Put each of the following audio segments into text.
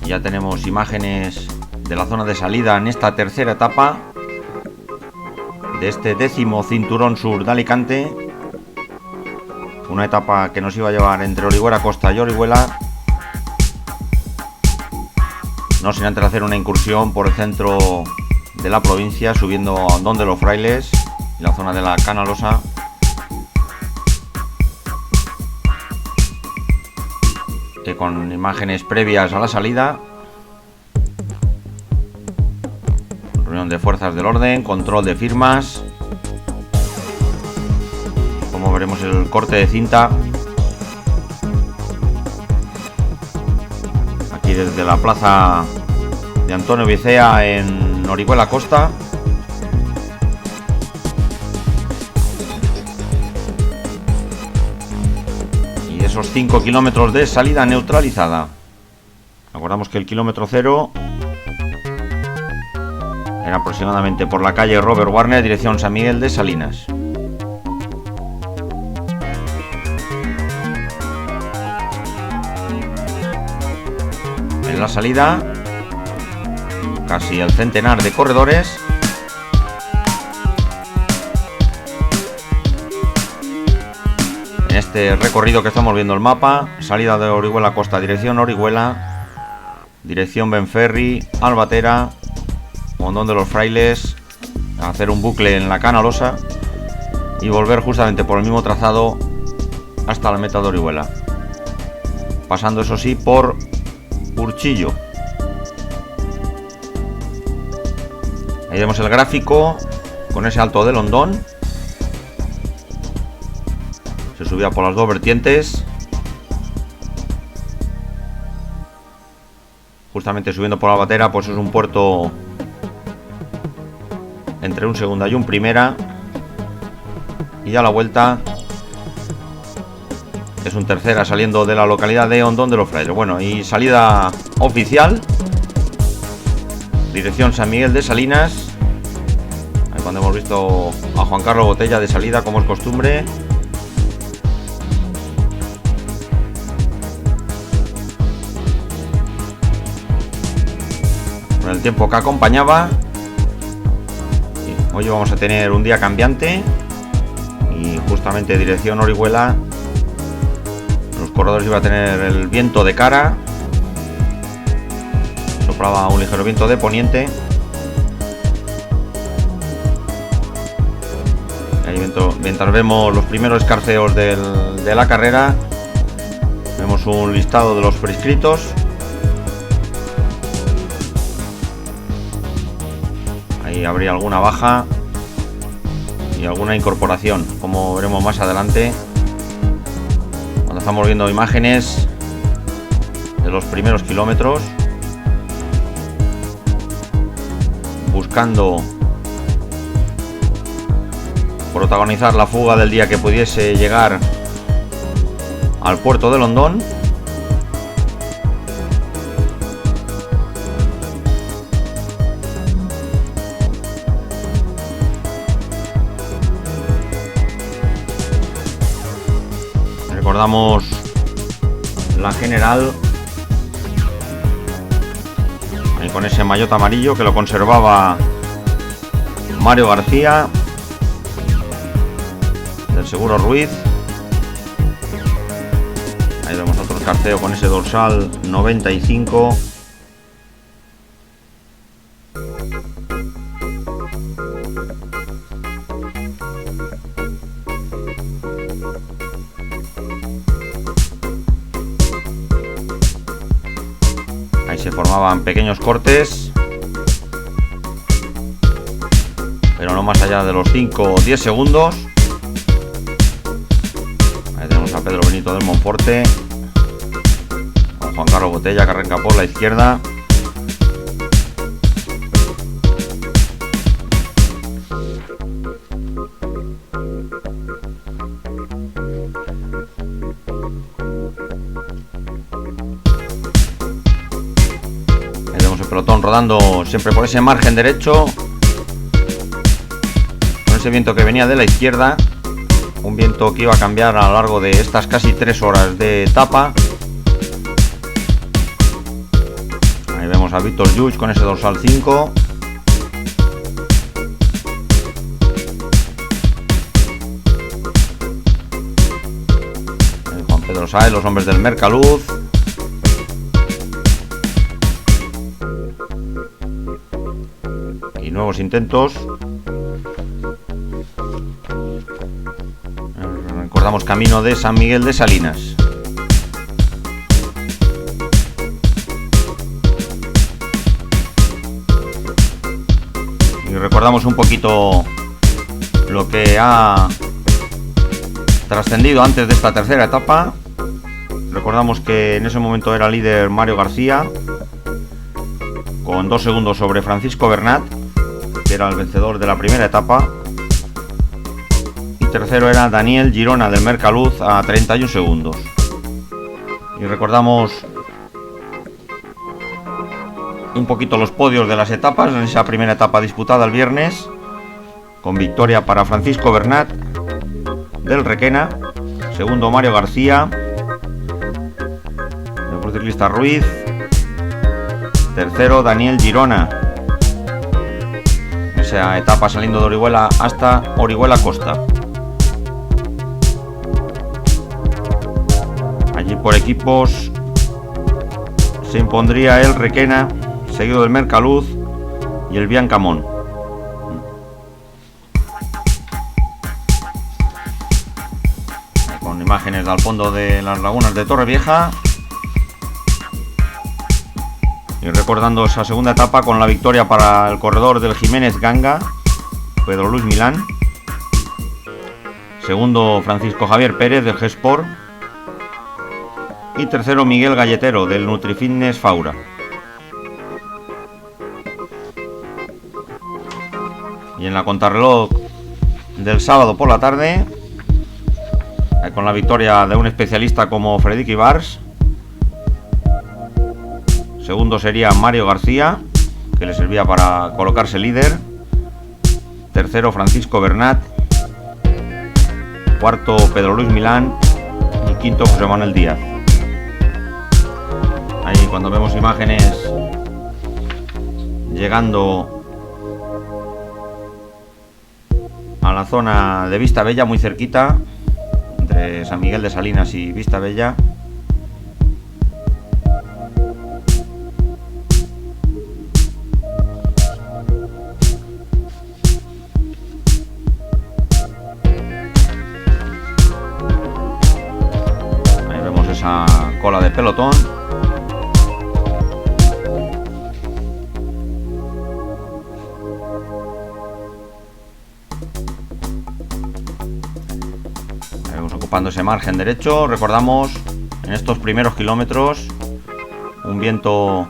Ya tenemos imágenes de la zona de salida en esta tercera etapa de este 10º cinturón sur de Alicante. Una etapa que nos iba a llevar entre Orihuela Costa y Orihuela, no sin antes hacer una incursión por el centro de la provincia, subiendo a Hondón de los Frailes y la zona de la Canalosa. Con imágenes previas a la salida, reunión de fuerzas del orden, control de firmas, como veremos el corte de cinta aquí desde la plaza de Antonio Vicea en Orihuela Costa. Esos 5 kilómetros de salida neutralizada. Recordamos que el kilómetro 0 era aproximadamente por la calle Robert Warner, dirección San Miguel de Salinas. En la salida, casi el centenar de corredores. En este recorrido que estamos viendo el mapa, salida de Orihuela Costa, dirección Orihuela, dirección Benferri, Albatera, Hondón de los Frailes, hacer un bucle en la Canalosa y volver justamente por el mismo trazado hasta la meta de Orihuela, pasando eso sí por Urchillo. Ahí vemos el gráfico con ese alto del Hondón. Se subía por las dos vertientes, justamente subiendo por Albatera, pues es un puerto entre un segunda y un primera, y a la vuelta es un tercera saliendo de la localidad de Hondón de los Frailes. Bueno, y salida oficial, dirección San Miguel de Salinas. Ahí cuando hemos visto a Juan Carlos Botella de salida, como es costumbre. Con el tiempo que acompañaba. Hoy vamos a tener un día cambiante y justamente dirección Orihuela. Los corredores iba a tener el viento de cara, soplaba un ligero viento de poniente. Ahí mientras vemos los primeros escarceos de la carrera, vemos un listado de los prescritos. Ahí habría alguna baja y alguna incorporación, como veremos más adelante, cuando estamos viendo imágenes de los primeros kilómetros, buscando protagonizar la fuga del día que pudiese llegar al puerto de Hondón. Recordamos la general, ahí con ese maillot amarillo que lo conservaba Mario García del Seguro Ruiz. Ahí vemos otro escarceo con ese dorsal 95. Ahí se formaban pequeños cortes, pero no más allá de los 5 o 10 segundos. Ahí tenemos a Pedro Benito del Monforte con Juan Carlos Botella, que arranca por la izquierda. Pelotón rodando siempre por ese margen derecho, con ese viento que venía de la izquierda. Un viento que iba a cambiar a lo largo de estas casi 3 horas de etapa. Ahí vemos a Víctor Lluch con ese dorsal 5. Juan Pedro Sáez, los hombres del Mercaluz. Y nuevos intentos. Recordamos camino de San Miguel de Salinas. Y recordamos un poquito lo que ha trascendido antes de esta tercera etapa. Recordamos que en ese momento era líder Mario García, con 2 segundos sobre Francisco Bernat, que era el vencedor de la primera etapa. Tercero era Daniel Girona del Mercaluz a 31 segundos. Y recordamos un poquito los podios de las etapas en esa primera etapa disputada el viernes, con victoria para Francisco Bernat del Requena, segundo Mario García del ciclista Ruiz, tercero Daniel Girona, esa etapa saliendo de Orihuela hasta Orihuela Costa. Allí por equipos se impondría el Requena, seguido del Mercaluz y el Biancamón. Con imágenes al fondo de las lagunas de Torrevieja. Y recordando esa segunda etapa con la victoria para el corredor del Jiménez Ganga, Pedro Luis Milán. Segundo Francisco Javier Pérez del G-Sport. Y tercero Miguel Galletero del Nutrifitness Faura. Y en la contrarreloj del sábado por la tarde, con la victoria de un especialista como Fredrik Ibars. Segundo sería Mario García, que le servía para colocarse líder. Tercero Francisco Bernat. Cuarto Pedro Luis Milán. Y quinto José Manuel Díaz. Ahí cuando vemos imágenes llegando a la zona de Vista Bella, muy cerquita, entre San Miguel de Salinas y Vista Bella. Ahí vemos esa cola de pelotón. Ocupando ese margen derecho. Recordamos en estos primeros kilómetros un viento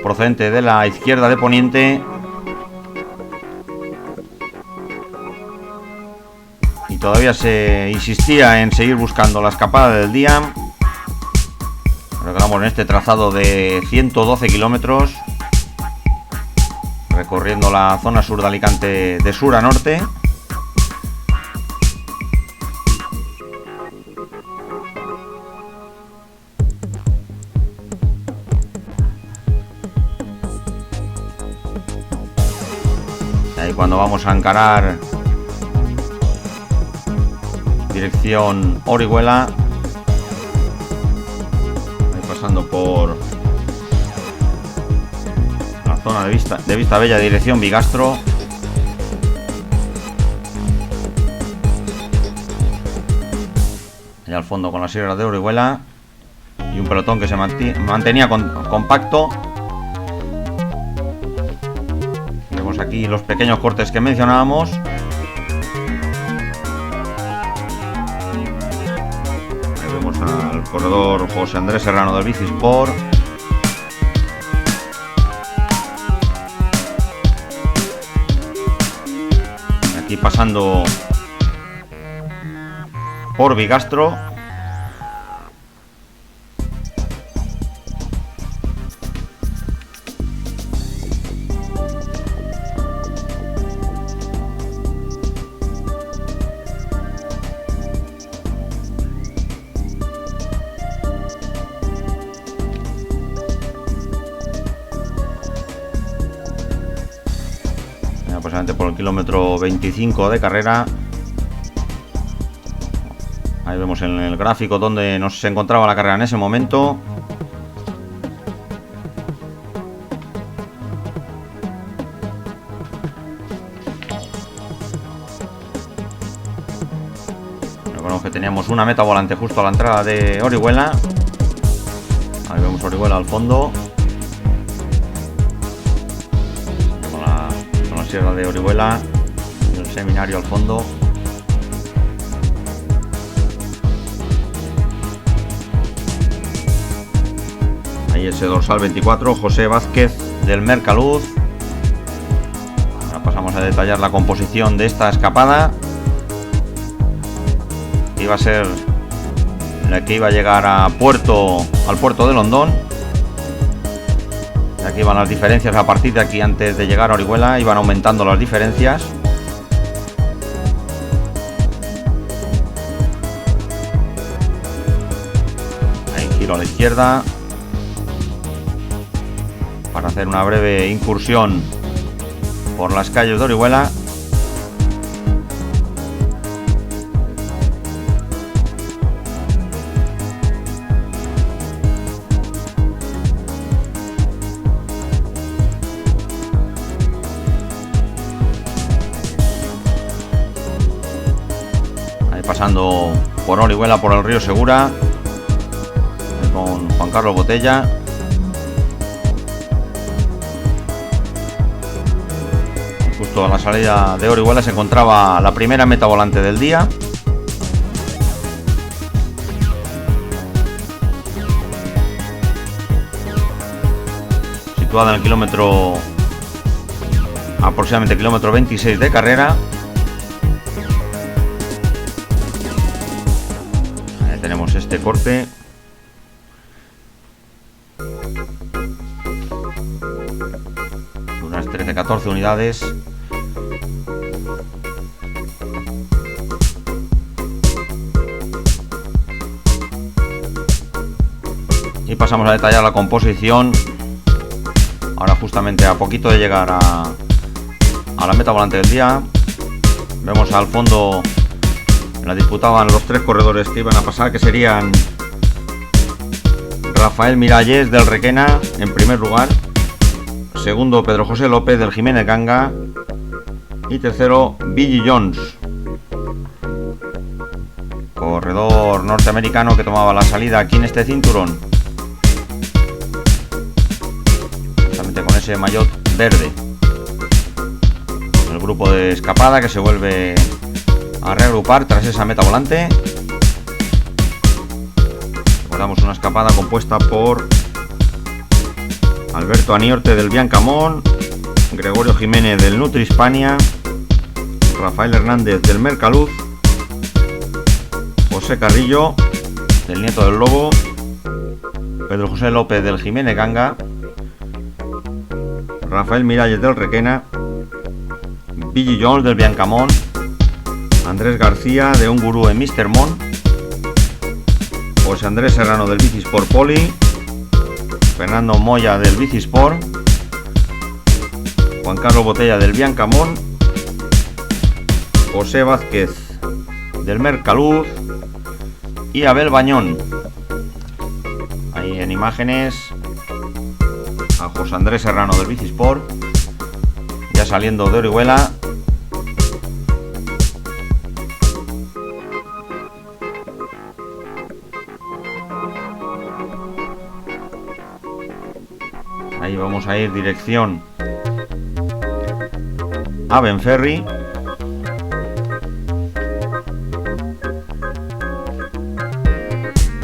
procedente de la izquierda de poniente y todavía se insistía en seguir buscando la escapada del día. Recordamos en este trazado de 112 kilómetros recorriendo la zona sur de Alicante de sur a norte. Cuando vamos a encarar dirección Orihuela, pasando por la zona de Vista Bella, dirección Bigastro. Allá al fondo con la sierra de Orihuela y un pelotón que se mantenía compacto. Aquí los pequeños cortes que mencionábamos. Ahí vemos al corredor José Andrés Serrano del Bicisport. Aquí pasando por Bigastro. aproximadamente por el kilómetro 25 de carrera. Ahí vemos en el gráfico donde nos encontraba la carrera en ese momento. Recordemos que teníamos una meta volante justo a la entrada de Orihuela. Ahí vemos Orihuela al fondo. Con la sierra de Orihuela y el seminario al fondo. Ahí ese dorsal 24, José Vázquez del Mercaluz. Ahora pasamos a detallar la composición de esta escapada. Iba a ser la que iba a llegar al puerto de Londón. Y aquí van las diferencias a partir de aquí. Antes de llegar a Orihuela iban aumentando las diferencias. Ahí giro a la izquierda para hacer una breve incursión por las calles de Orihuela. Ahí pasando por Orihuela, por el río Segura, con Juan Carlos Botella. Justo a la salida de Orihuela se encontraba la primera meta volante del día. Situada en el kilómetro, aproximadamente kilómetro 26 de carrera. Ahí tenemos este corte. Unas 13-14 unidades. Y pasamos a detallar la composición. Ahora justamente a poquito de llegar a la meta volante del día. Vemos al fondo, la disputaban los tres corredores que iban a pasar, que serían Rafael Miralles del Requena en primer lugar, segundo Pedro José López del Jiménez Ganga y tercero Billy Jones, corredor norteamericano que tomaba la salida aquí en este cinturón, con ese maillot verde. El grupo de escapada que se vuelve a reagrupar tras esa meta volante. Recordamos una escapada compuesta por Alberto Aniorte del Biancamón, Gregorio Jiménez del Nutri Hispania, Rafael Hernández del Mercaluz, José Carrillo del Nieto del Lobo, Pedro José López del Jiménez Ganga, Rafael Miralles del Requena, Billy Jones del Biancamón, Andrés García de Un Gurú en Mr. Mon, José Andrés Serrano del Bicisport Poli, Fernando Moya del Bicisport, Juan Carlos Botella del Biancamón, José Vázquez del Mercaluz y Abel Bañón. Ahí en imágenes a José Andrés Serrano del Bicisport, ya saliendo de Orihuela. Ahí vamos a ir dirección a Benferri.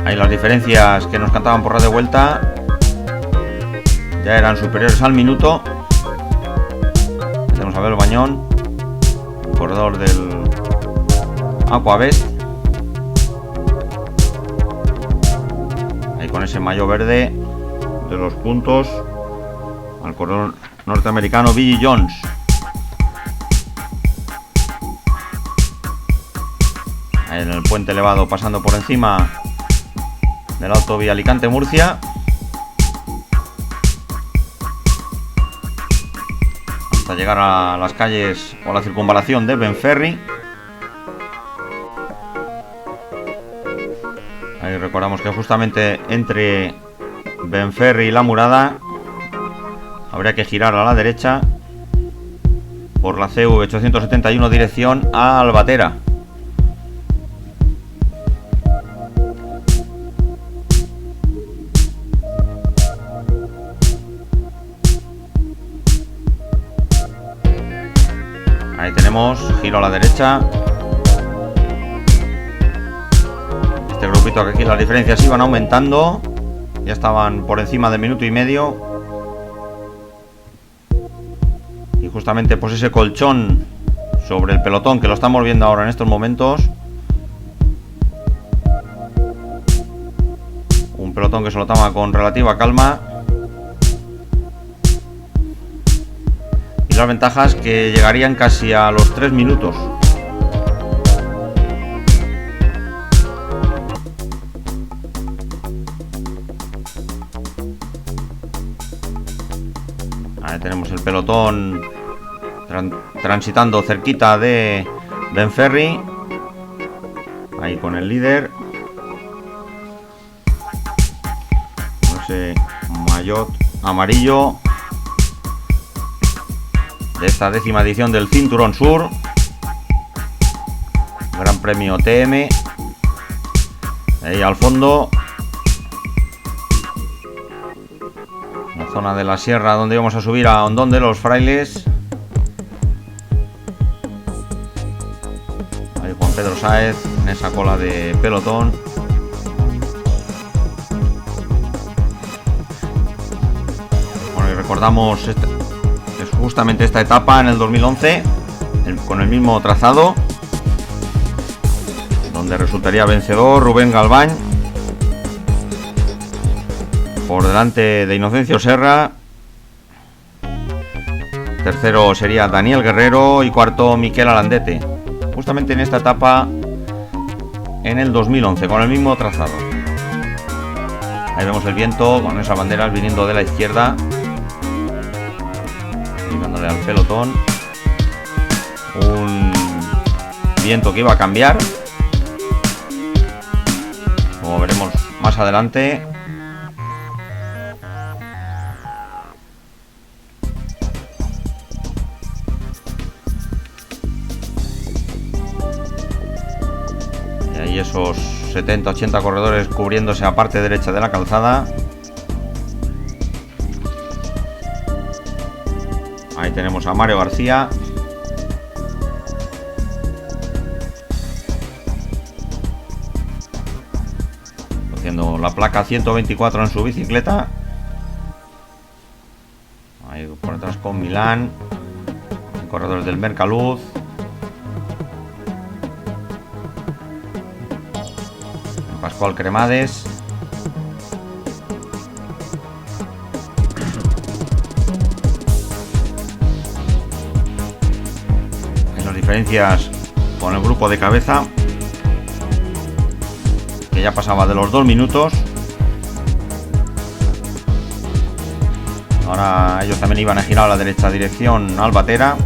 Ahí las diferencias que nos cantaban por radio de vuelta ya eran superiores al minuto. Tenemos a Abel Bañón, corredor del Aquabest, ahí con ese maillot verde de los puntos, al corredor norteamericano Billy Jones. Ahí en el puente elevado, pasando por encima de la autovía Alicante-Murcia. hasta llegar a las calles o la circunvalación de Benferri. Ahí recordamos que justamente entre Benferri y La Murada habría que girar a la derecha por la CV 871 dirección a Albatera. Ahí tenemos, giro a la derecha. Este grupito que aquí las diferencias iban aumentando. Ya estaban por encima de minuto y medio. Y justamente pues ese colchón sobre el pelotón que lo estamos viendo ahora en estos momentos. Un pelotón que se lo toma con relativa calma. Y las ventajas que llegarían casi a los 3 minutos. Ahí tenemos el pelotón transitando cerquita de Benferri. Ahí con el líder. Ese maillot amarillo de esta 10ª edición del Cinturón Sur. Gran Premio TM. Ahí al fondo. La zona de la sierra donde íbamos a subir a Hondón de los Frailes. Ahí Juan Pedro Sáez en esa cola de pelotón. Bueno, y recordamos es justamente esta etapa en el 2011 con el mismo trazado, donde resultaría vencedor Rubén Galván por delante de Inocencio Serra. Tercero sería Daniel Guerrero y cuarto Miquel Alandete. Justamente en esta etapa en el 2011 con el mismo trazado. Ahí vemos el viento con esas banderas viniendo de la izquierda y dándole al pelotón. Un viento que iba a cambiar, como veremos más adelante. Y esos 70-80 corredores cubriéndose a parte derecha de la calzada. Ahí tenemos a Mario García. Haciendo la placa 124 en su bicicleta. Ahí por detrás con Milán. Corredores del Mercaluz. Pascual Cremades. Hay las diferencias con el grupo de cabeza, que ya pasaba de los 2 minutos. Ahora ellos también iban a girar a la derecha dirección Albatera.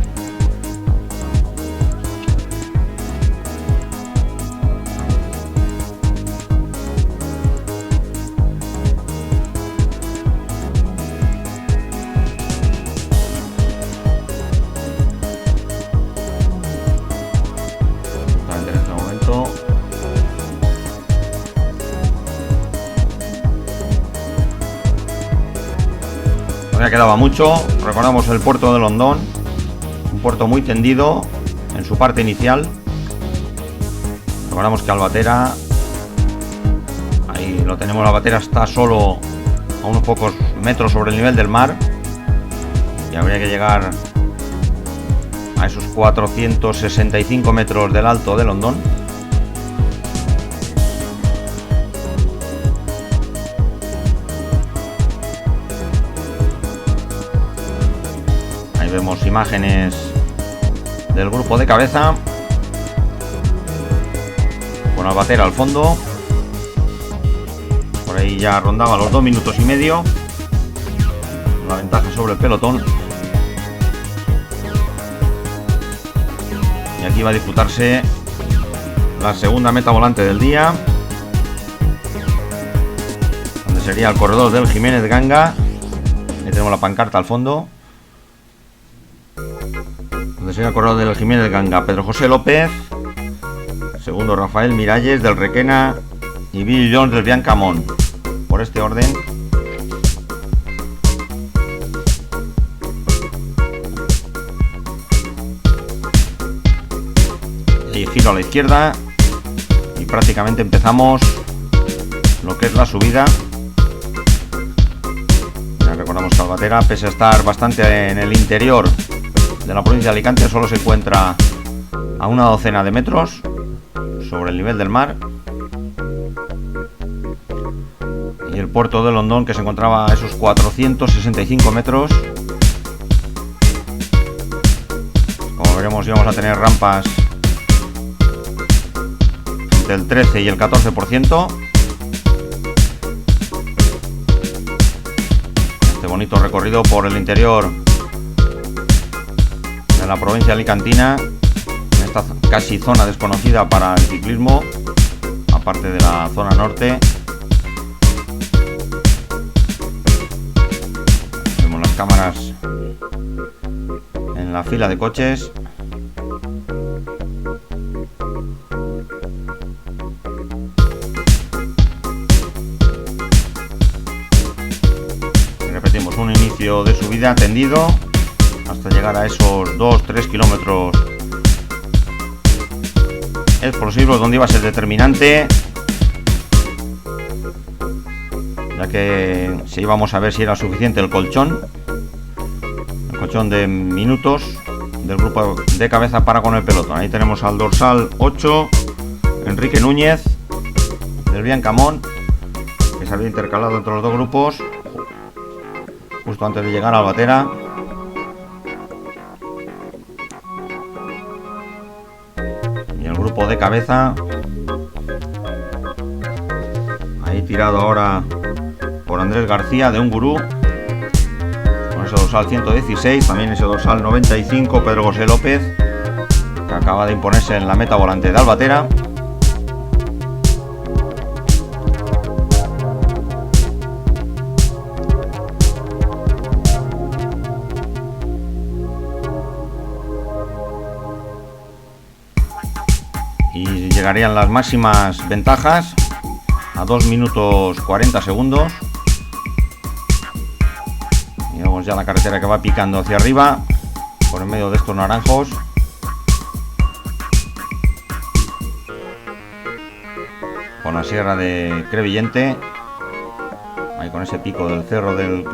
Quedaba mucho. Recordamos el puerto de Hondón, un puerto muy tendido en su parte inicial. Recordamos que Albatera, ahí lo tenemos, Albatera está solo a unos pocos metros sobre el nivel del mar y habría que llegar a esos 465 metros del alto de Hondón. Vemos imágenes del grupo de cabeza con Albatera al fondo. Por ahí ya rondaba los 2 minutos y medio, la ventaja sobre el pelotón. Y aquí va a disputarse la segunda meta volante del día, donde sería el corredor del Jiménez Ganga. Ahí tenemos la pancarta al fondo, donde sería el corredor del Jiménez Ganga Pedro José López, segundo Rafael Miralles del Requena y Bill Jones del Biancamón, por este orden. Y giro a la izquierda y prácticamente empezamos lo que es la subida. Ya recordamos que Albatera, pese a estar bastante en el interior de la provincia de Alicante, solo se encuentra a una docena de metros sobre el nivel del mar. Y el puerto de Londón, que se encontraba a esos 465 metros. Como veremos, íbamos a tener rampas del 13 y el 14%. Este bonito recorrido por el interior de la provincia alicantina, en esta casi zona desconocida para el ciclismo, aparte de la zona norte. Vemos las cámaras en la fila de coches. Repetimos, un inicio de subida tendido hasta llegar a esos 2-3 kilómetros explosivos, donde iba a ser determinante, ya que si íbamos a ver si era suficiente el colchón de minutos del grupo de cabeza para con el pelotón. Ahí tenemos al dorsal 8 Enrique Núñez del Biancamón, que se había intercalado entre los dos grupos justo antes de llegar a Albatera. Y el grupo de cabeza, ahí tirado ahora por Andrés García de un gurú, con ese dorsal 116, también ese dorsal 95 Pedro José López, que acaba de imponerse en la meta volante de Albatera. Y llegarían las máximas ventajas a 2 minutos 40 segundos. Y vemos ya la carretera que va picando hacia arriba por en medio de estos naranjos. Con la sierra de Crevillente, ahí con ese pico del cerro del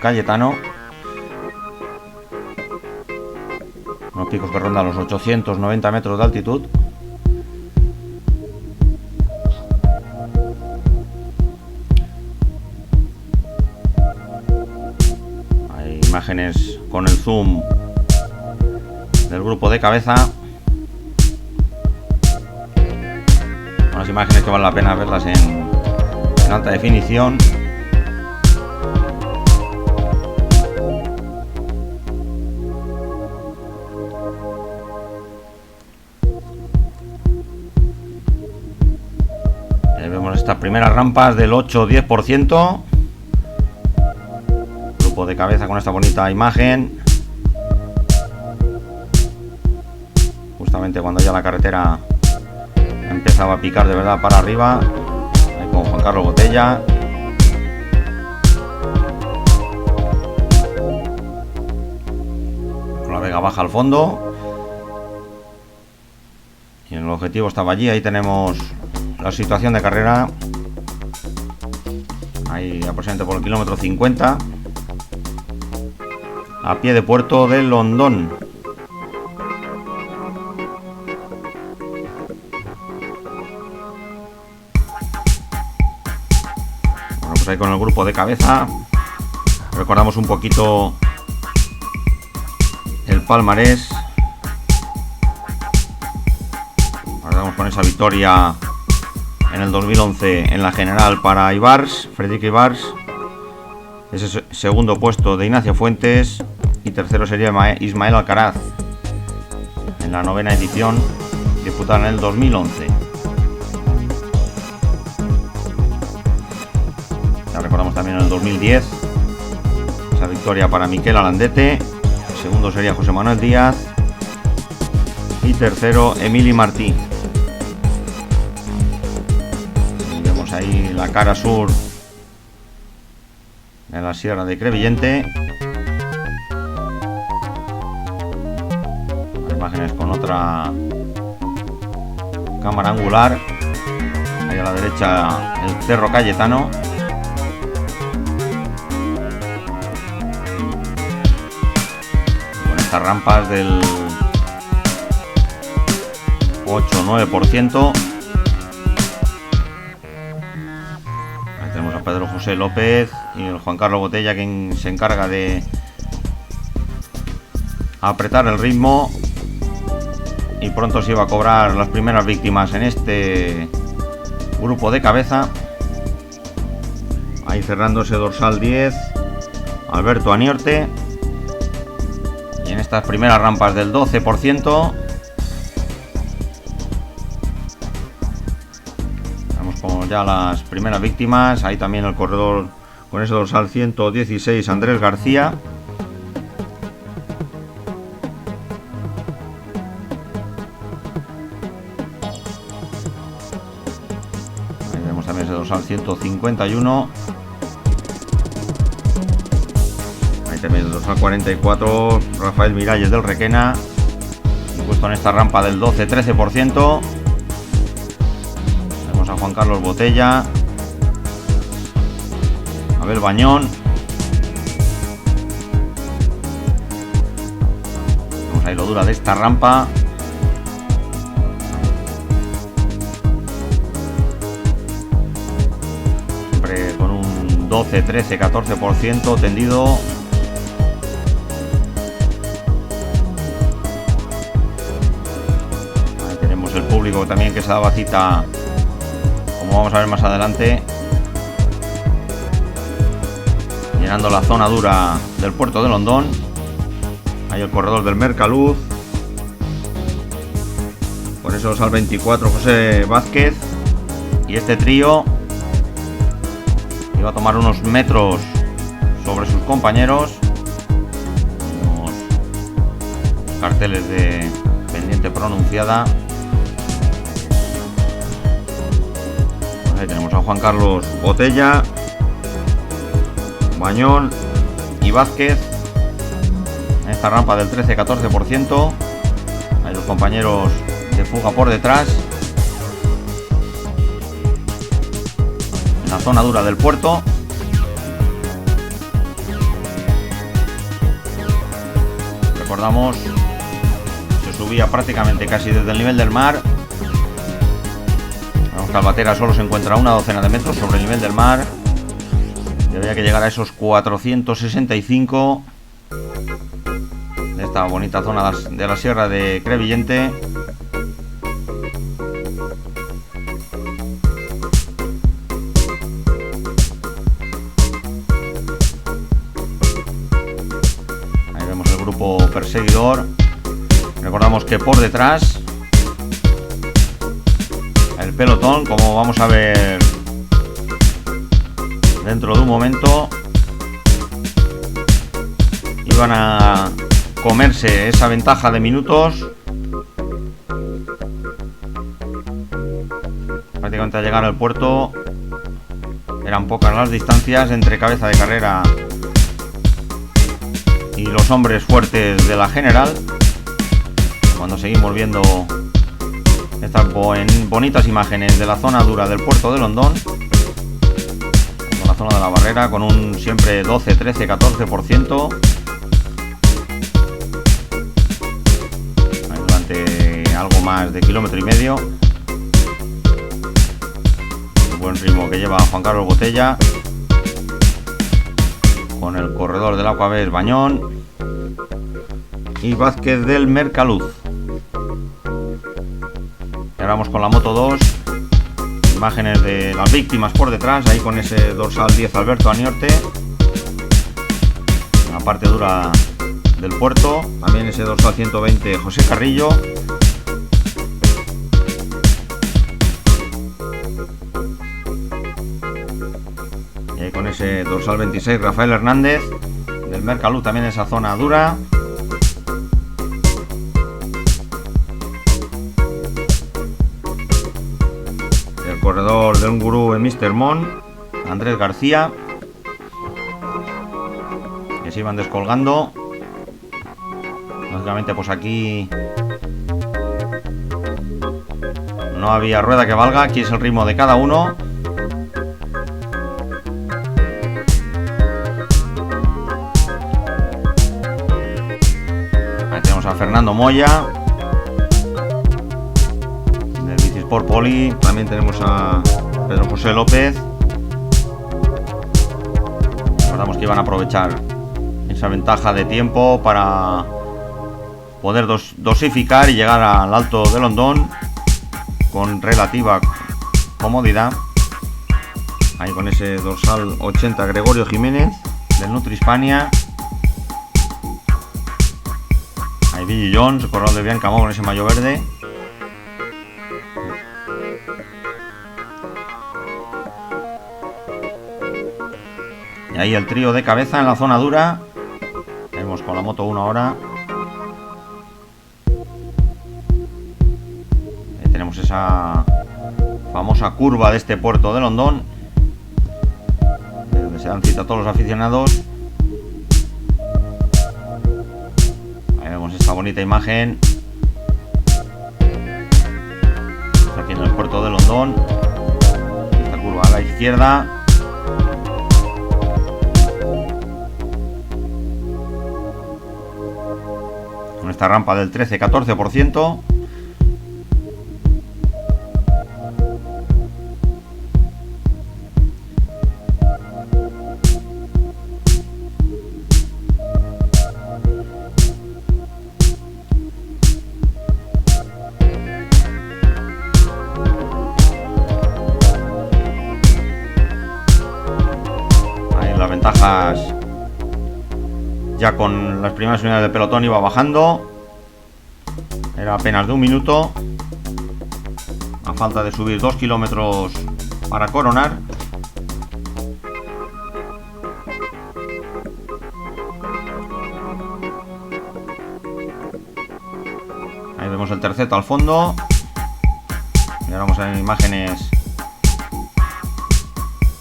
Cayetano, unos picos que rondan los 890 metros de altitud. Imágenes con el zoom del grupo de cabeza, unas imágenes que vale la pena verlas en alta definición. Vemos estas primeras rampas del 8-10%. De cabeza con esta bonita imagen, justamente cuando ya la carretera empezaba a picar de verdad para arriba, ahí con Juan Carlos Botella. Con la Vega Baja al fondo, y el objetivo estaba allí. Ahí tenemos la situación de carrera, ahí aproximadamente por el kilómetro 50, a pie de puerto de Londón. Bueno, pues ahí con el grupo de cabeza recordamos un poquito el palmarés. Recordamos con esa victoria en el 2011 en la general para Ibars, Frederic Ibars. Ese segundo puesto de Ignacio Fuentes, y tercero sería Ismael Alcaraz. en la 9ª edición, disputada en el 2011. Ya recordamos también en el 2010 esa victoria para Miquel Alandete. El segundo sería José Manuel Díaz y tercero Emili Martí. Y vemos ahí la cara sur de la Sierra de Crevillente. Imágenes con otra cámara angular. Ahí a la derecha el Cerro Cayetano. Con estas rampas del 8-9%. Ahí tenemos a Pedro José López y el Juan Carlos Botella, quien se encarga de apretar el ritmo. Y pronto se iba a cobrar las primeras víctimas en este grupo de cabeza. Ahí cerrando ese dorsal 10, Alberto Aniorte. Y en estas primeras rampas del 12%, vemos como ya las primeras víctimas. Ahí también el corredor con ese dorsal 116, Andrés García. Al 151. Ahí también el dorsal 44, Rafael Miralles del Requena, puesto en esta rampa del 12-13%. Vemos a Juan Carlos Botella, Abel Bañón. Vemos ahí lo dura de esta rampa. Con un 12, 13, 14% tendido. Ahí tenemos el público también que se daba cita, como vamos a ver más adelante, llenando la zona dura del puerto de Londón. Ahí el corredor del Mercaluz, con esos al 24 José Vázquez, y este trío iba a tomar unos metros sobre sus compañeros. Unos carteles de pendiente pronunciada. Ahí tenemos a Juan Carlos Botella, Bañón y Vázquez en esta rampa del 13-14%. Ahí los compañeros de fuga por detrás. La zona dura del puerto. Recordamos, se subía prácticamente casi desde el nivel del mar. Vemos que Albatera solo se encuentra a una docena de metros sobre el nivel del mar. Y había que llegar a esos 465 de esta bonita zona de la Sierra de Crevillente. Perseguidor. Recordamos que por detrás el pelotón, como vamos a ver dentro de un momento, iban a comerse esa ventaja de minutos. Prácticamente al llegar al puerto eran pocas las distancias entre cabeza de carrera y los hombres fuertes de la general. Cuando seguimos viendo estas bonitas imágenes de la zona dura del puerto de Londón, con la zona de la barrera, con un siempre 12, 13, 14%. Durante algo más de kilómetro y medio. El buen ritmo que lleva Juan Carlos Botella, con el corredor del Aquabés Bañón y Vázquez del Mercaluz. Y ahora vamos con la moto 2. Imágenes de las víctimas por detrás, ahí con ese dorsal 10 Alberto Aniorte. En la parte dura del puerto. También ese dorsal 120 José Carrillo. Y ahí con ese dorsal 26 Rafael Hernández del Mercalú, también esa zona dura. El corredor de un gurú en Mr. Mon, Andrés García, que se iban descolgando. Lógicamente pues aquí no había rueda que valga, aquí es el ritmo de cada uno. Ahí tenemos a Fernando Moya del Bicisport Poli, también tenemos a Pedro José López. Recordamos que iban a aprovechar esa ventaja de tiempo para poder dosificar y llegar al Alto de Londón con relativa comodidad. Ahí con ese dorsal 80 Gregorio Jiménez del Nutri Hispania. Ahí Billy Jones, corredor de Bianca Mo con ese maillot verde. Y ahí el trío de cabeza en la zona dura. Vemos con la Moto 1 ahora. Ahí tenemos esa famosa curva de este puerto de Londón, donde se dan cita a todos los aficionados. Ahí vemos esta bonita imagen. Aquí en el puerto de Londón. Esta curva a la izquierda. Con esta rampa del 13-14%. Ventajas ya con las primeras unidades del pelotón iba bajando, era apenas de un minuto a falta de subir 2 kilómetros para coronar. Ahí vemos el terceto al fondo y ahora vamos a ver imágenes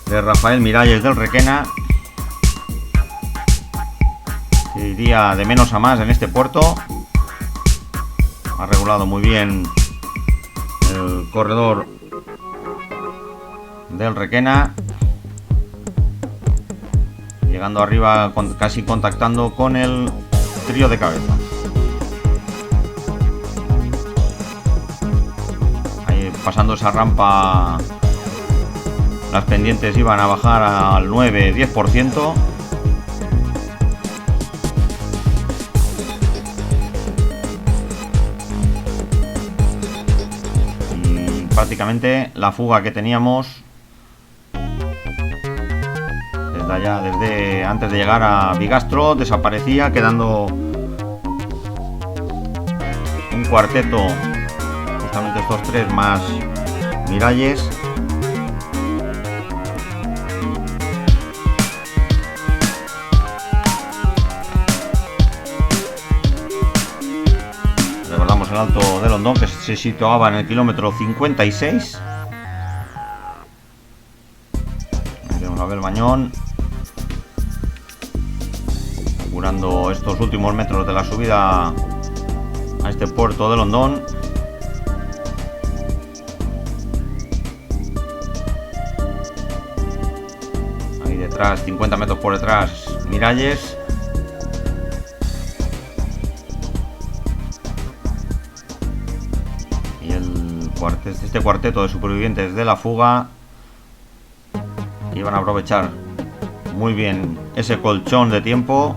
de Rafael Miralles del Requena, que iría de menos a más en este puerto. Ha regulado muy bien el corredor del Requena, llegando arriba casi contactando con el trío de cabeza. Ahí pasando esa rampa, las pendientes iban a bajar al 9-10%. Prácticamente la fuga que teníamos desde allá, desde antes de llegar a Bigastro, desaparecía, quedando un cuarteto, justamente estos tres más Miralles. El Alto de Londón, que se situaba en el kilómetro 56. Ahí tenemos a Abel Bañón curando estos últimos metros de la subida a este puerto de Londón. Ahí detrás, 50 metros por detrás, Miralles. Este cuarteto de supervivientes de la fuga iban a aprovechar muy bien ese colchón de tiempo.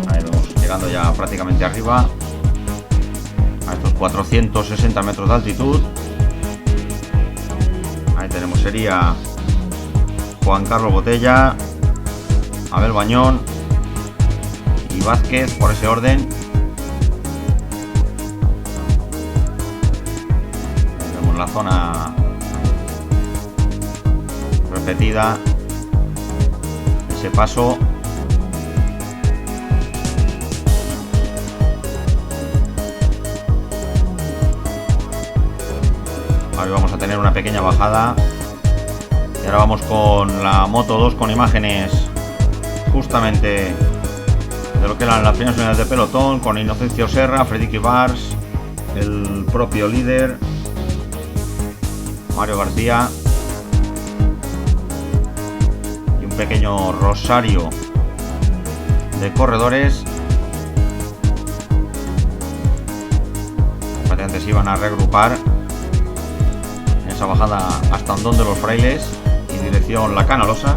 Ahí vamos llegando ya prácticamente arriba a estos 460 metros de altitud. sería Juan Carlos Botella, Abel Bañón y Vázquez, por ese orden. Vemos la zona repetida, ese paso. Ahora vamos a tener una pequeña bajada. Y ahora vamos con la Moto 2 con imágenes justamente de lo que eran las primeras unidades de pelotón, con Inocencio Serra, Freddy Bars, el propio líder Mario García y un pequeño rosario de corredores. Prácticamente se iban a reagrupar en esa bajada hasta Hondón de los Frailes y dirección La Canalosa.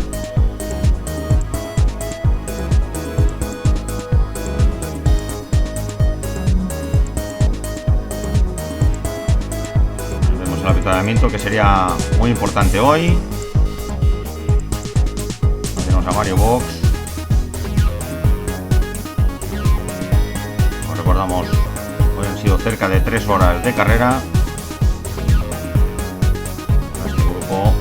Vemos el avituallamiento, que sería muy importante hoy. Tenemos a Mario Box. Como recordamos, hoy han sido cerca de 3 horas de carrera. Este grupo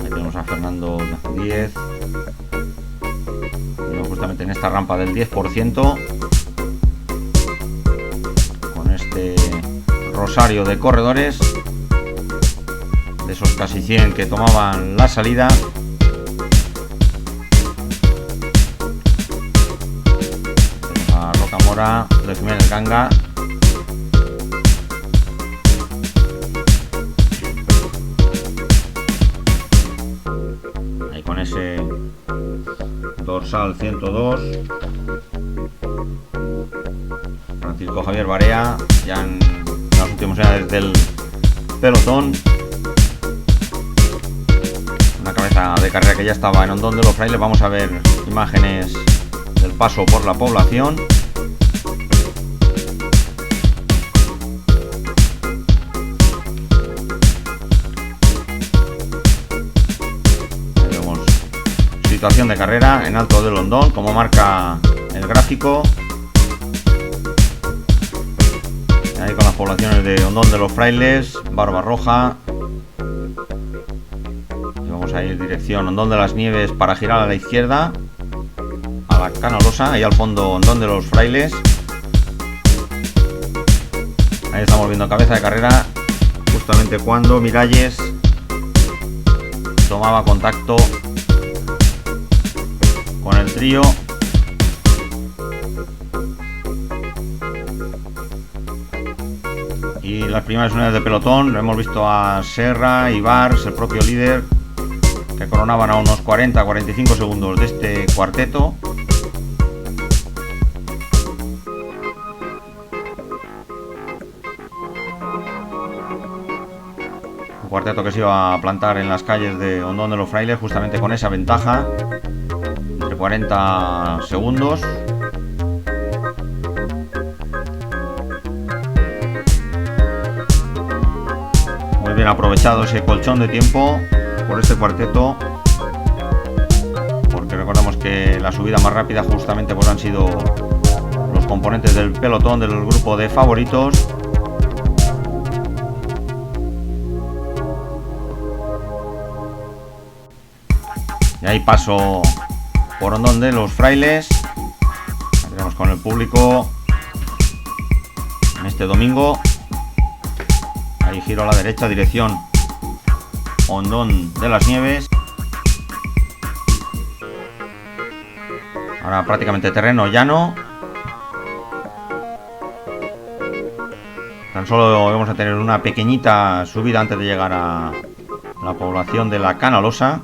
ahí tenemos a Fernando 10, justamente en esta rampa del 10%, con este rosario de corredores, de esos casi 100 que tomaban la salida. A Rocamora de Jiménez Ganga. Ahí con ese dorsal 102. Francisco Javier Barea, ya en las últimas unidades del pelotón. Una cabeza de carrera que ya estaba en Hondón de los Frailes. Vamos a ver imágenes del paso por la población. Ahí vemos situación de carrera en Alto del Hondón, como marca el gráfico. Ahí con las poblaciones de Hondón de los Frailes, Barbarroja. Y vamos a ir dirección Hondón de las Nieves para girar a la izquierda, a La Canalosa, ahí al fondo Hondón de los Frailes. Ahí estamos viendo cabeza de carrera, justamente cuando Miralles tomaba contacto con el trío. Y las primeras unidades de pelotón, hemos visto a Serra y Bars, el propio líder, que coronaban a unos 40-45 segundos de este cuarteto. Un cuarteto que se iba a plantar en las calles de Hondón de los Frailes, justamente con esa ventaja, entre 40 segundos. Muy bien aprovechado ese colchón de tiempo por este cuarteto, porque recordamos que la subida más rápida justamente pues han sido los componentes del pelotón del grupo de favoritos. Y ahí paso por Hondón de los Frailes. Tenemos con el público en este domingo. Ahí giro a la derecha, dirección Hondón de las Nieves. Ahora prácticamente terreno llano. Tan solo vamos a tener una pequeñita subida antes de llegar a la población de La Canalosa.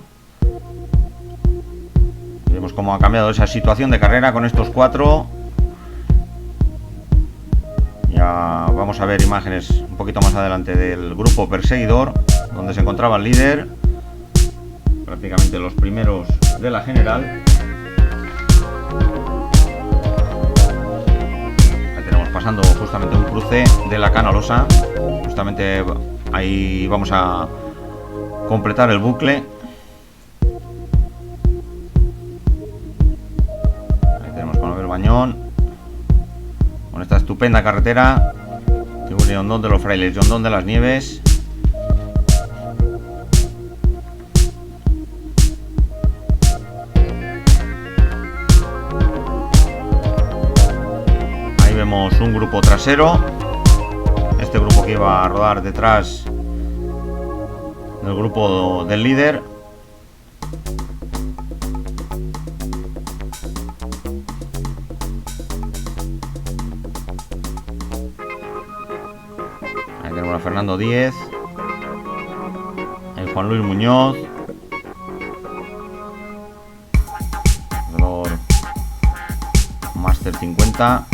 Vemos cómo ha cambiado esa situación de carrera con estos 4. Ya vamos a ver imágenes un poquito más adelante del grupo perseguidor, donde se encontraba el líder, prácticamente los primeros de la general. pasando justamente un cruce de la Canalosa. Justamente ahí vamos a completar el bucle. Ahí tenemos Manuel Bañón con esta estupenda carretera que une Hondón de los Frailes y Hondón de las Nieves. Ahí vemos un grupo trasero, este grupo que iba a rodar detrás del grupo del líder. Ahí tenemos a Fernando Díez, el Juan Luis Muñoz, corredor Master 50.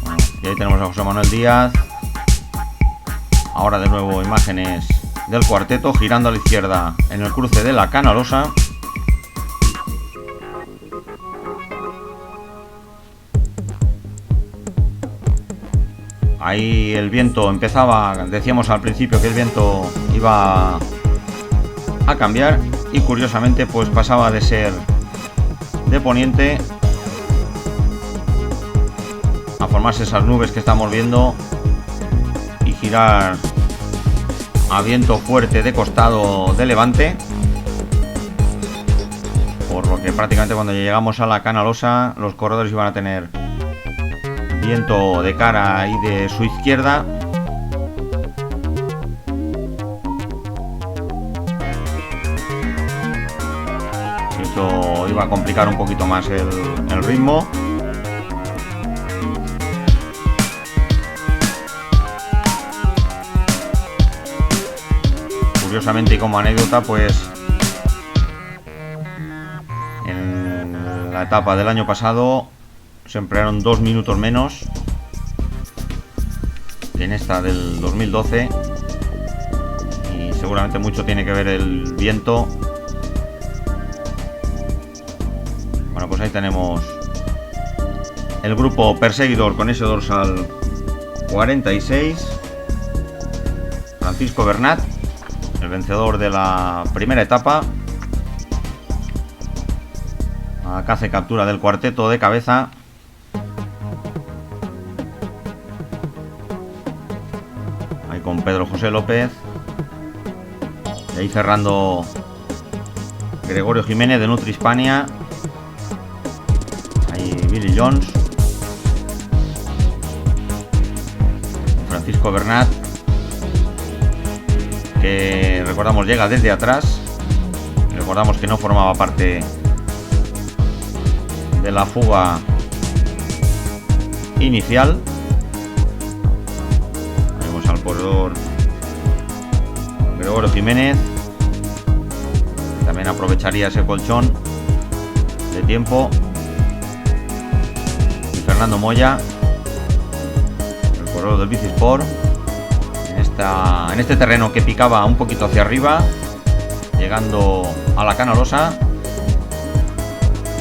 Bueno, y ahí tenemos a José Manuel Díaz. Ahora de nuevo imágenes del cuarteto girando a la izquierda en el cruce de la Canalosa. Ahí el viento empezaba, decíamos al principio que el viento iba a cambiar y curiosamente pues pasaba de ser de poniente a formarse esas nubes que estamos viendo y girar a viento fuerte de costado de levante, por lo que prácticamente cuando llegamos a la Canalosa los corredores iban a tener viento de cara y de su izquierda. Esto iba a complicar un poquito más el ritmo. Curiosamente y como anécdota, pues en la etapa del año pasado se emplearon 2 minutos menos que en esta del 2012 y seguramente mucho tiene que ver el viento. Bueno, pues ahí tenemos el grupo perseguidor con ese dorsal 46, Francisco Bernat, el vencedor de la primera etapa. Acá hace captura del cuarteto de cabeza. Ahí con Pedro José López. Y ahí cerrando Gregorio Jiménez de Nutri Hispania. Ahí Billy Jones. Francisco Bernat, que recordamos llega desde atrás. Recordamos que no formaba parte de la fuga inicial. Vemos al corredor Gregorio Jiménez, que también aprovecharía ese colchón de tiempo. Y Fernando Moya, el corredor del Bicisport, en este terreno que picaba un poquito hacia arriba, llegando a la Canalosa.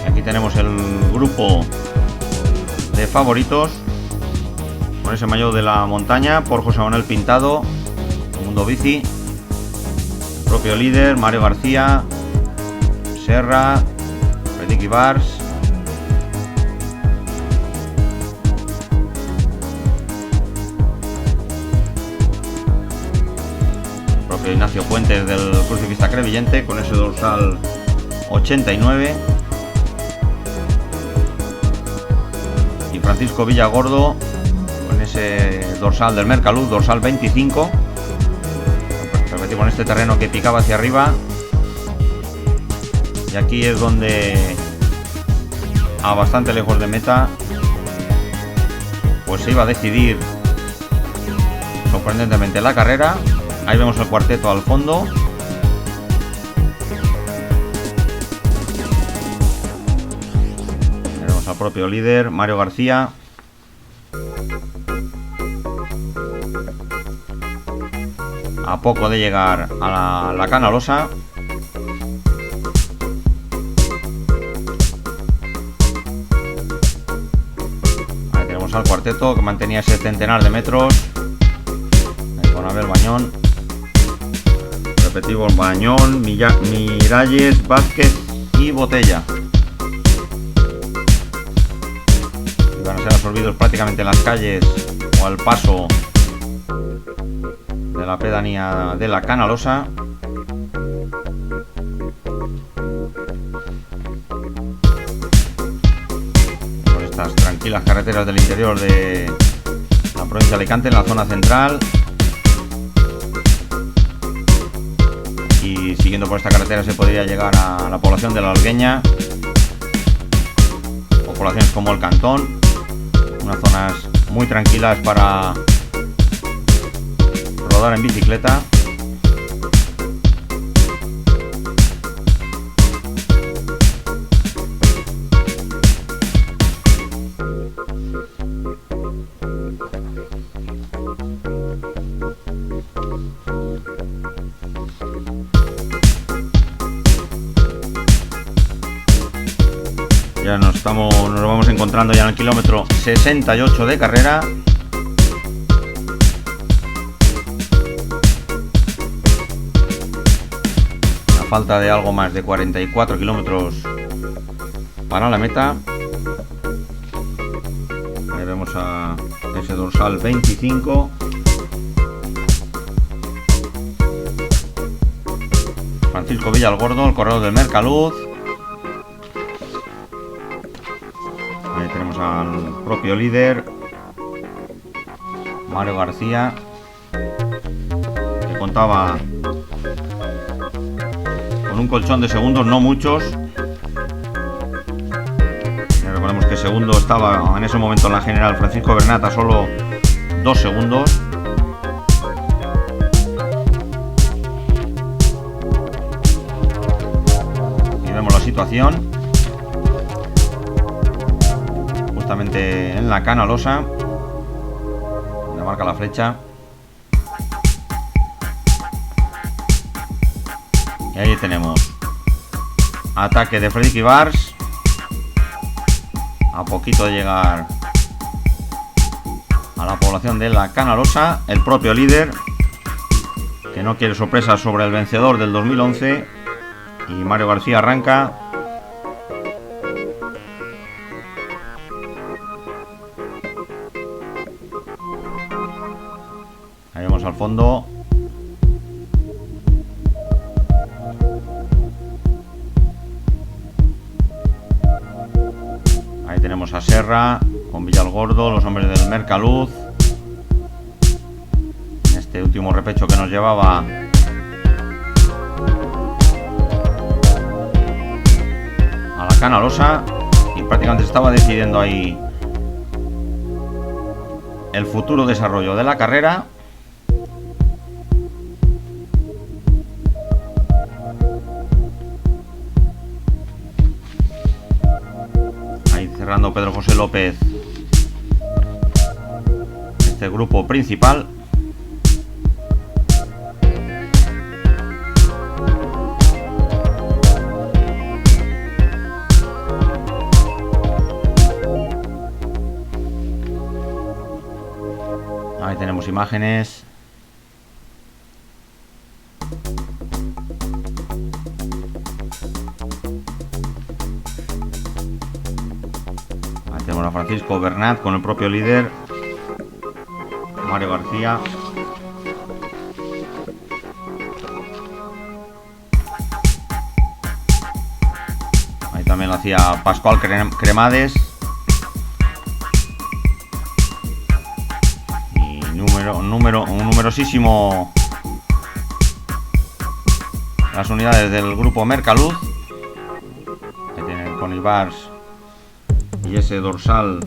Aquí tenemos el grupo de favoritos con ese maillot de la montaña por José Manuel Pintado, Mundo Bici, propio líder Mario García, Serra, Petit Bars, propio Ignacio Fuentes del Crucifista Crevillente con ese dorsal 89. Francisco Villagordo con ese dorsal del Mercaluz, dorsal 25. Repetimos, en este terreno que picaba hacia arriba. Y aquí es donde, a bastante lejos de meta, pues se iba a decidir sorprendentemente la carrera. Ahí vemos el cuarteto al fondo. Al propio líder Mario García, a poco de llegar a la Canalosa. Vamos al cuarteto que mantenía ese centenar de metros. Con Abel Bañón. Repetimos: Bañón, Miralles, Vázquez y Botella. Y van a ser absorbidos prácticamente en las calles o al paso de la pedanía de la Canalosa. Por estas tranquilas carreteras del interior de la provincia de Alicante, en la zona central. Y siguiendo por esta carretera se podría llegar a la población de La Algueña o poblaciones como el Cantón, unas zonas muy tranquilas para rodar en bicicleta. Ya nos vamos encontrando ya en el kilómetro 68 de carrera. A falta de algo más de 44 kilómetros para la meta. Ahí vemos a ese dorsal 25. Francisco Villalgordo, el corredor del Mercaluz. Ahí tenemos al propio líder, Mario García, que contaba con un colchón de segundos, no muchos. Y recordemos que segundo estaba en ese momento en la general Francisco Bernat a solo 2 segundos. Y vemos la situación. Justamente en la Canalosa, donde marca la flecha. Y ahí tenemos ataque de Freddy Kibars, a poquito de llegar a la población de la Canalosa. El propio líder, que no quiere sorpresas sobre el vencedor del 2011, y Mario García arranca. Ahí vemos al fondo ahí tenemos a Serra con Villalgordo, los hombres del Mercaluz, en este último repecho que nos llevaba a la Canalosa, y prácticamente se estaba decidiendo ahí el futuro desarrollo de la carrera. Cerrando Pedro José López este grupo principal. Ahí tenemos imágenes. Tenemos a Francisco Bernat con el propio líder, Mario García. Ahí también lo hacía Pascual Cremades. Y un numerosísimo las unidades del grupo Mercaluz. Ahí tienen con Ibars y ese dorsal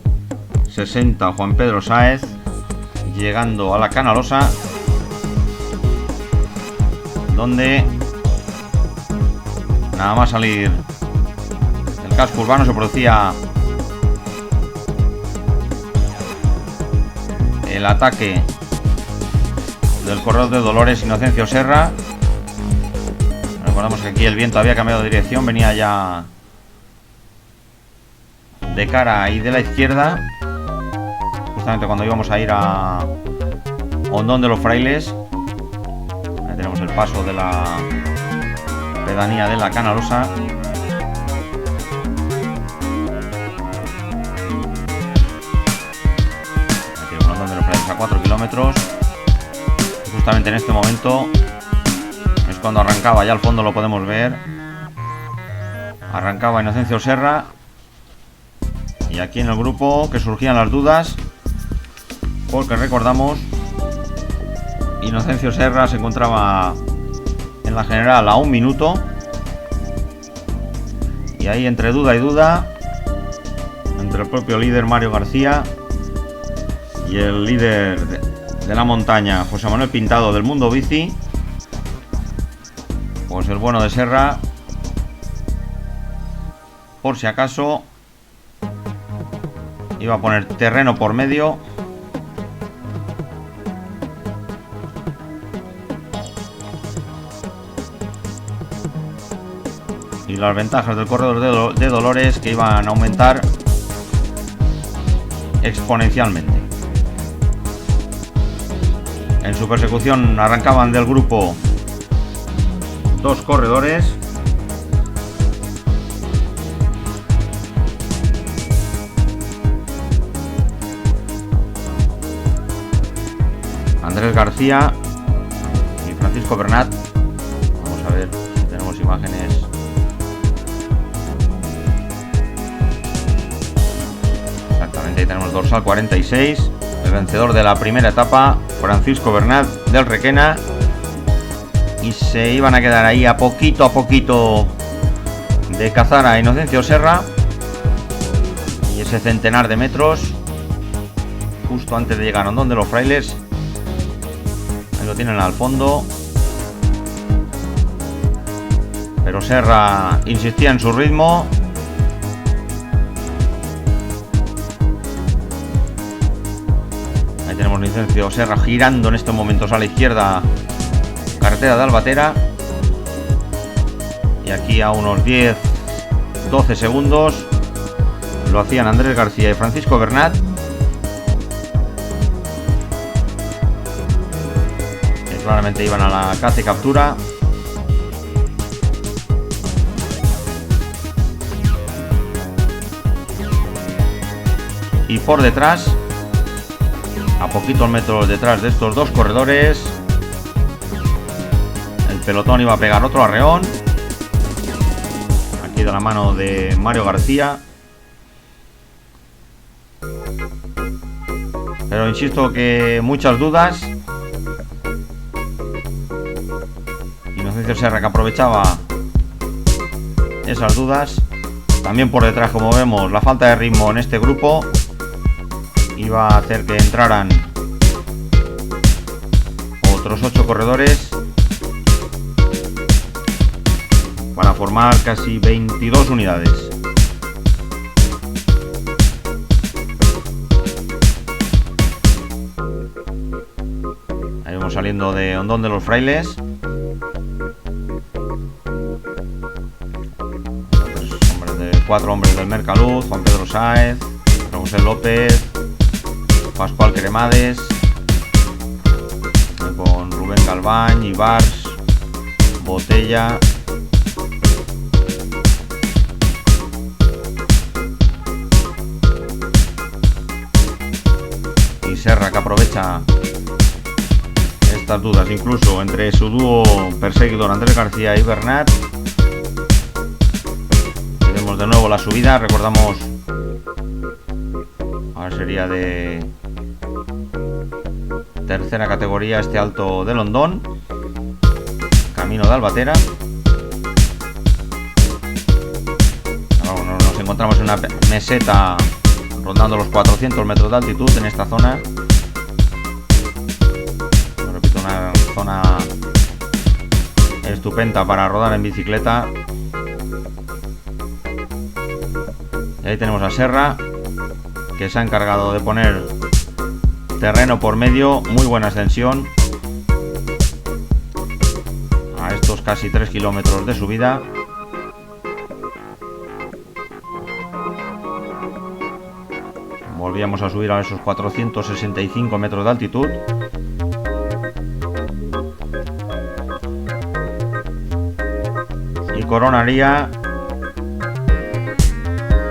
60 Juan Pedro Sáez, llegando a la Canalosa, donde nada más salir del casco urbano se producía el ataque del corredor de Dolores Inocencio Serra. Recordamos que aquí el viento había cambiado de dirección, venía ya de cara y de la izquierda, justamente cuando íbamos a ir a Hondón de los Frailes. Ahí tenemos el paso de la pedanía de la Canalosa. Aquí Hondón de los Frailes a 4 kilómetros. Y justamente en este momento es cuando arrancaba, ya al fondo lo podemos ver. Arrancaba Inocencio Serra. Y aquí en el grupo que surgían las dudas, porque recordamos, Inocencio Serra se encontraba en la general a 1 minuto. Y ahí entre duda y duda, entre el propio líder Mario García y el líder de la montaña José Manuel Pintado del Mundo Bici, pues el bueno de Serra, por si acaso, iba a poner terreno por medio. Y las ventajas del corredor de Dolores, que iban a aumentar exponencialmente. En su persecución arrancaban del grupo 2 corredores. Andrés García y Francisco Bernat. Vamos a ver si tenemos imágenes. Exactamente, ahí tenemos dorsal 46. El vencedor de la primera etapa, Francisco Bernat del Requena. Y se iban a quedar ahí a poquito de cazar a Inocencio Serra. Y ese centenar de metros justo antes de llegar a Hondón de los Frailes. Lo tienen al fondo, pero Serra insistía en su ritmo. Ahí tenemos Inocencio Serra girando en estos momentos a la izquierda, carretera de Albatera, y aquí a unos 10-12 segundos lo hacían Andrés García y Francisco Bernat. Claramente iban a la caza y captura. Y por detrás, a poquitos metros detrás de estos 2 corredores, el pelotón iba a pegar otro arreón. Aquí de la mano de Mario García. Pero insisto que muchas dudas. Inocencio Serra, que aprovechaba esas dudas. También por detrás, como vemos, la falta de ritmo en este grupo iba a hacer que entraran otros 8 corredores para formar casi 22 unidades. Ahí vamos saliendo de Hondón de los Frailes. 4 hombres del Mercaluz: Juan Pedro Sáez, José López, Pascual Cremades, con Rubén Galván, Ibars, Botella, y Serra, que aprovecha estas dudas incluso entre su dúo perseguidor Andrés García y Bernat. De nuevo la subida, recordamos, ahora sería de tercera categoría este alto del Hondón, camino de Albatera. Ahora nos encontramos en una meseta rondando los 400 metros de altitud en esta zona. Repito, una zona estupenda para rodar en bicicleta. Y ahí tenemos a Serra, que se ha encargado de poner terreno por medio, muy buena ascensión a estos casi 3 kilómetros de subida. Volvíamos a subir a esos 465 metros de altitud. Y coronaría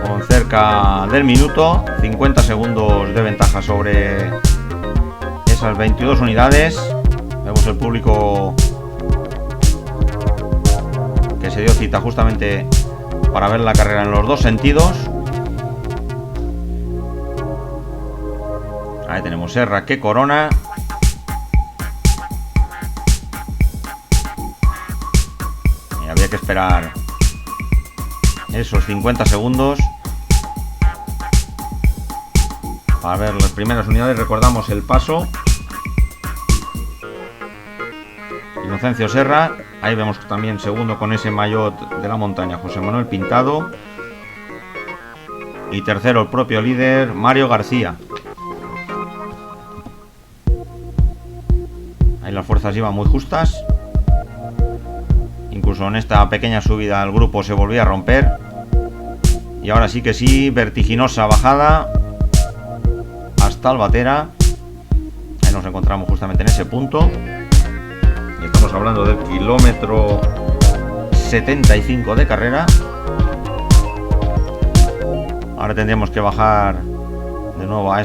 con cerca del minuto, 50 segundos de ventaja sobre esas 22 unidades. Vemos el público que se dio cita justamente para ver la carrera en los dos sentidos. Ahí tenemos Serra que corona. Y había que esperar esos 50 segundos para ver las primeras unidades. Recordamos el paso. Inocencio Serra. Ahí vemos también segundo con ese maillot de la montaña, José Manuel Pintado. Y tercero el propio líder, Mario García. Ahí las fuerzas iban muy justas. Incluso en esta pequeña subida el grupo se volvía a romper. Y ahora sí que sí, vertiginosa bajada hasta Albatera. Ahí nos encontramos justamente en ese punto. Y estamos hablando del kilómetro 75 de carrera. Ahora tendríamos que bajar de nuevo a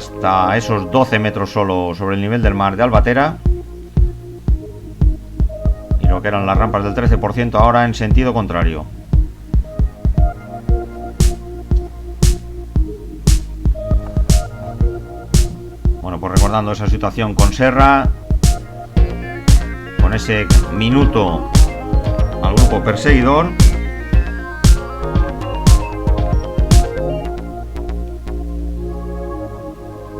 esos 12 metros solo sobre el nivel del mar de Albatera. Y lo que eran las rampas del 13% ahora en sentido contrario. Bueno, pues recordando esa situación con Serra, con ese minuto al grupo perseguidor.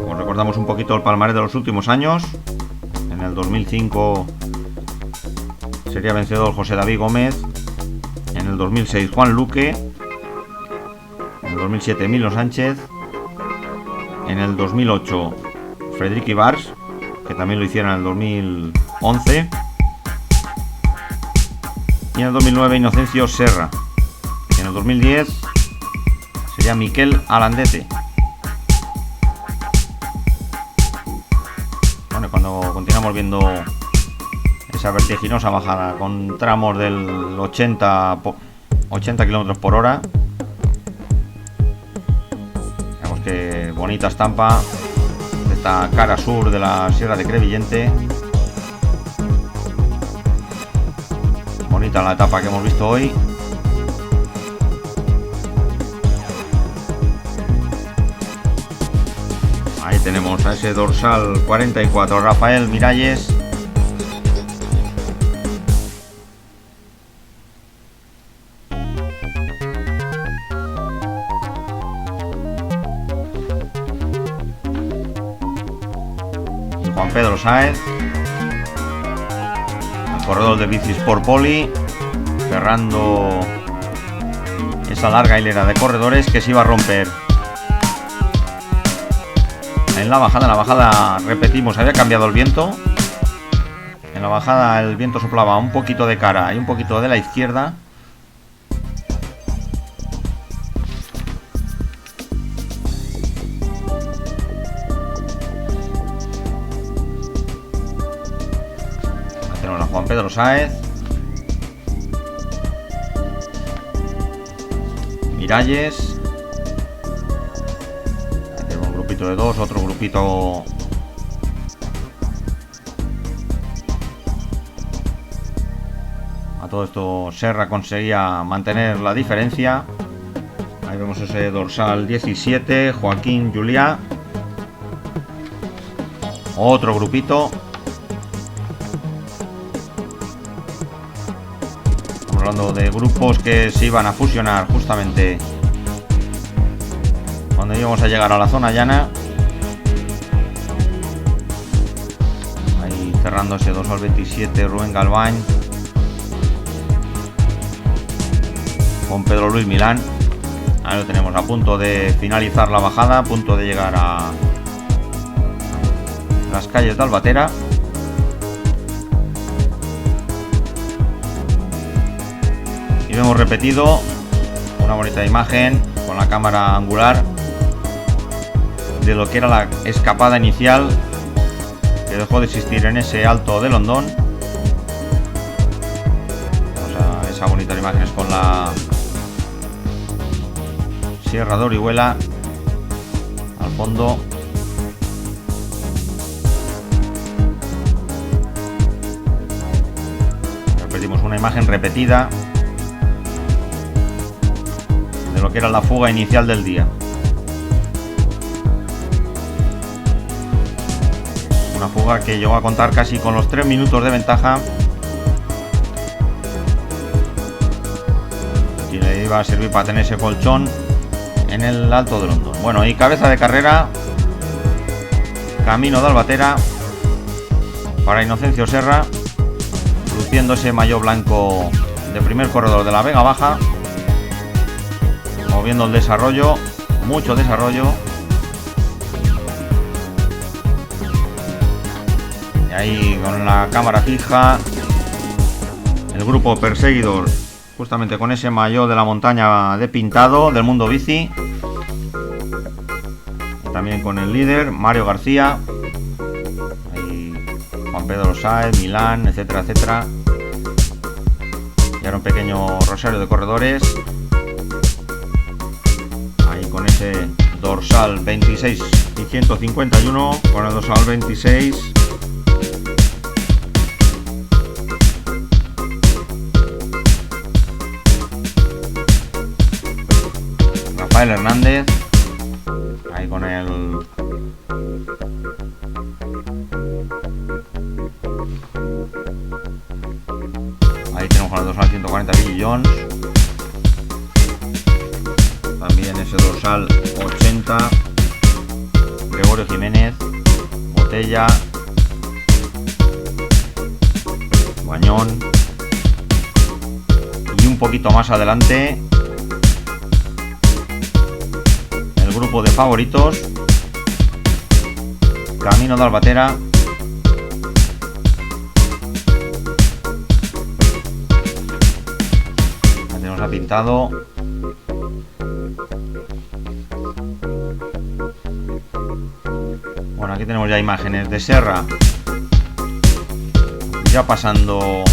Como recordamos un poquito el palmarés de los últimos años, en el 2005 sería vencedor José David Gómez, en el 2006 Juan Luque, en el 2007 Emilio Sánchez, en el 2008 Frederic Ibars, que también lo hicieron en el 2011, y en el 2009 Inocencio Serra. Y en el 2010 sería Miquel Alandete. Bueno, cuando continuamos viendo esa vertiginosa bajada con tramos del 80 km por hora, vemos que bonita estampa de esta cara sur de la Sierra de Crevillente. Bonita la etapa que hemos visto hoy. Ahí tenemos a ese dorsal 44, Rafael Miralles. Y Juan Pedro Sáez, el corredor de Bici Sport Poli, cerrando esa larga hilera de corredores que se iba a romper. En la bajada, repetimos, había cambiado el viento. En la bajada el viento soplaba un poquito de cara y un poquito de la izquierda. Ahí tenemos a Juan Pedro Sáez, Miralles. De dos, otro grupito a todo esto. Serra conseguía mantener la diferencia. Ahí vemos ese dorsal 17, Joaquín Juliá, otro grupito. Estamos hablando de grupos que se iban a fusionar justamente cuando íbamos a llegar a la zona llana. Ahí cerrando ese 2 al 27 Rubén Galván con Pedro Luis Milán. Ahí lo tenemos a punto de finalizar la bajada, a punto de llegar a las calles de Albatera. Y vemos repetido una bonita imagen con la cámara angular de lo que era la escapada inicial, que dejó de existir en ese alto de Londón. Vamos a esas bonitas imágenes con la Sierra de Orihuela al fondo. Repetimos una imagen repetida de lo que era la fuga inicial del día. Una fuga que llegó a contar casi con los 3 minutos de ventaja, y le iba a servir para tener ese colchón en el Alto de Londón. Bueno, y cabeza de carrera, camino de Albatera para Inocencio Serra, luciendo ese maillot blanco de primer corredor de la Vega Baja, moviendo el desarrollo, mucho desarrollo. Y ahí con la cámara fija, el grupo perseguidor, justamente con ese maillot de la montaña de pintado del Mundo Bici. También con el líder, Mario García. Ahí Juan Pedro Sáez, Milán, etcétera, etcétera. Y ahora un pequeño rosario de corredores. Ahí con ese dorsal 26 y 151, con el dorsal 26. Rafael Hernández, ahí con el ahí tenemos con el dorsal 140 Billy Jones, también ese dorsal 80 Gregorio Jiménez, Botella, Bañón, y un poquito más adelante el grupo de favoritos, camino de Albatera. Ya tenemos a pintado. Bueno, aquí tenemos ya imágenes de Serra ya pasando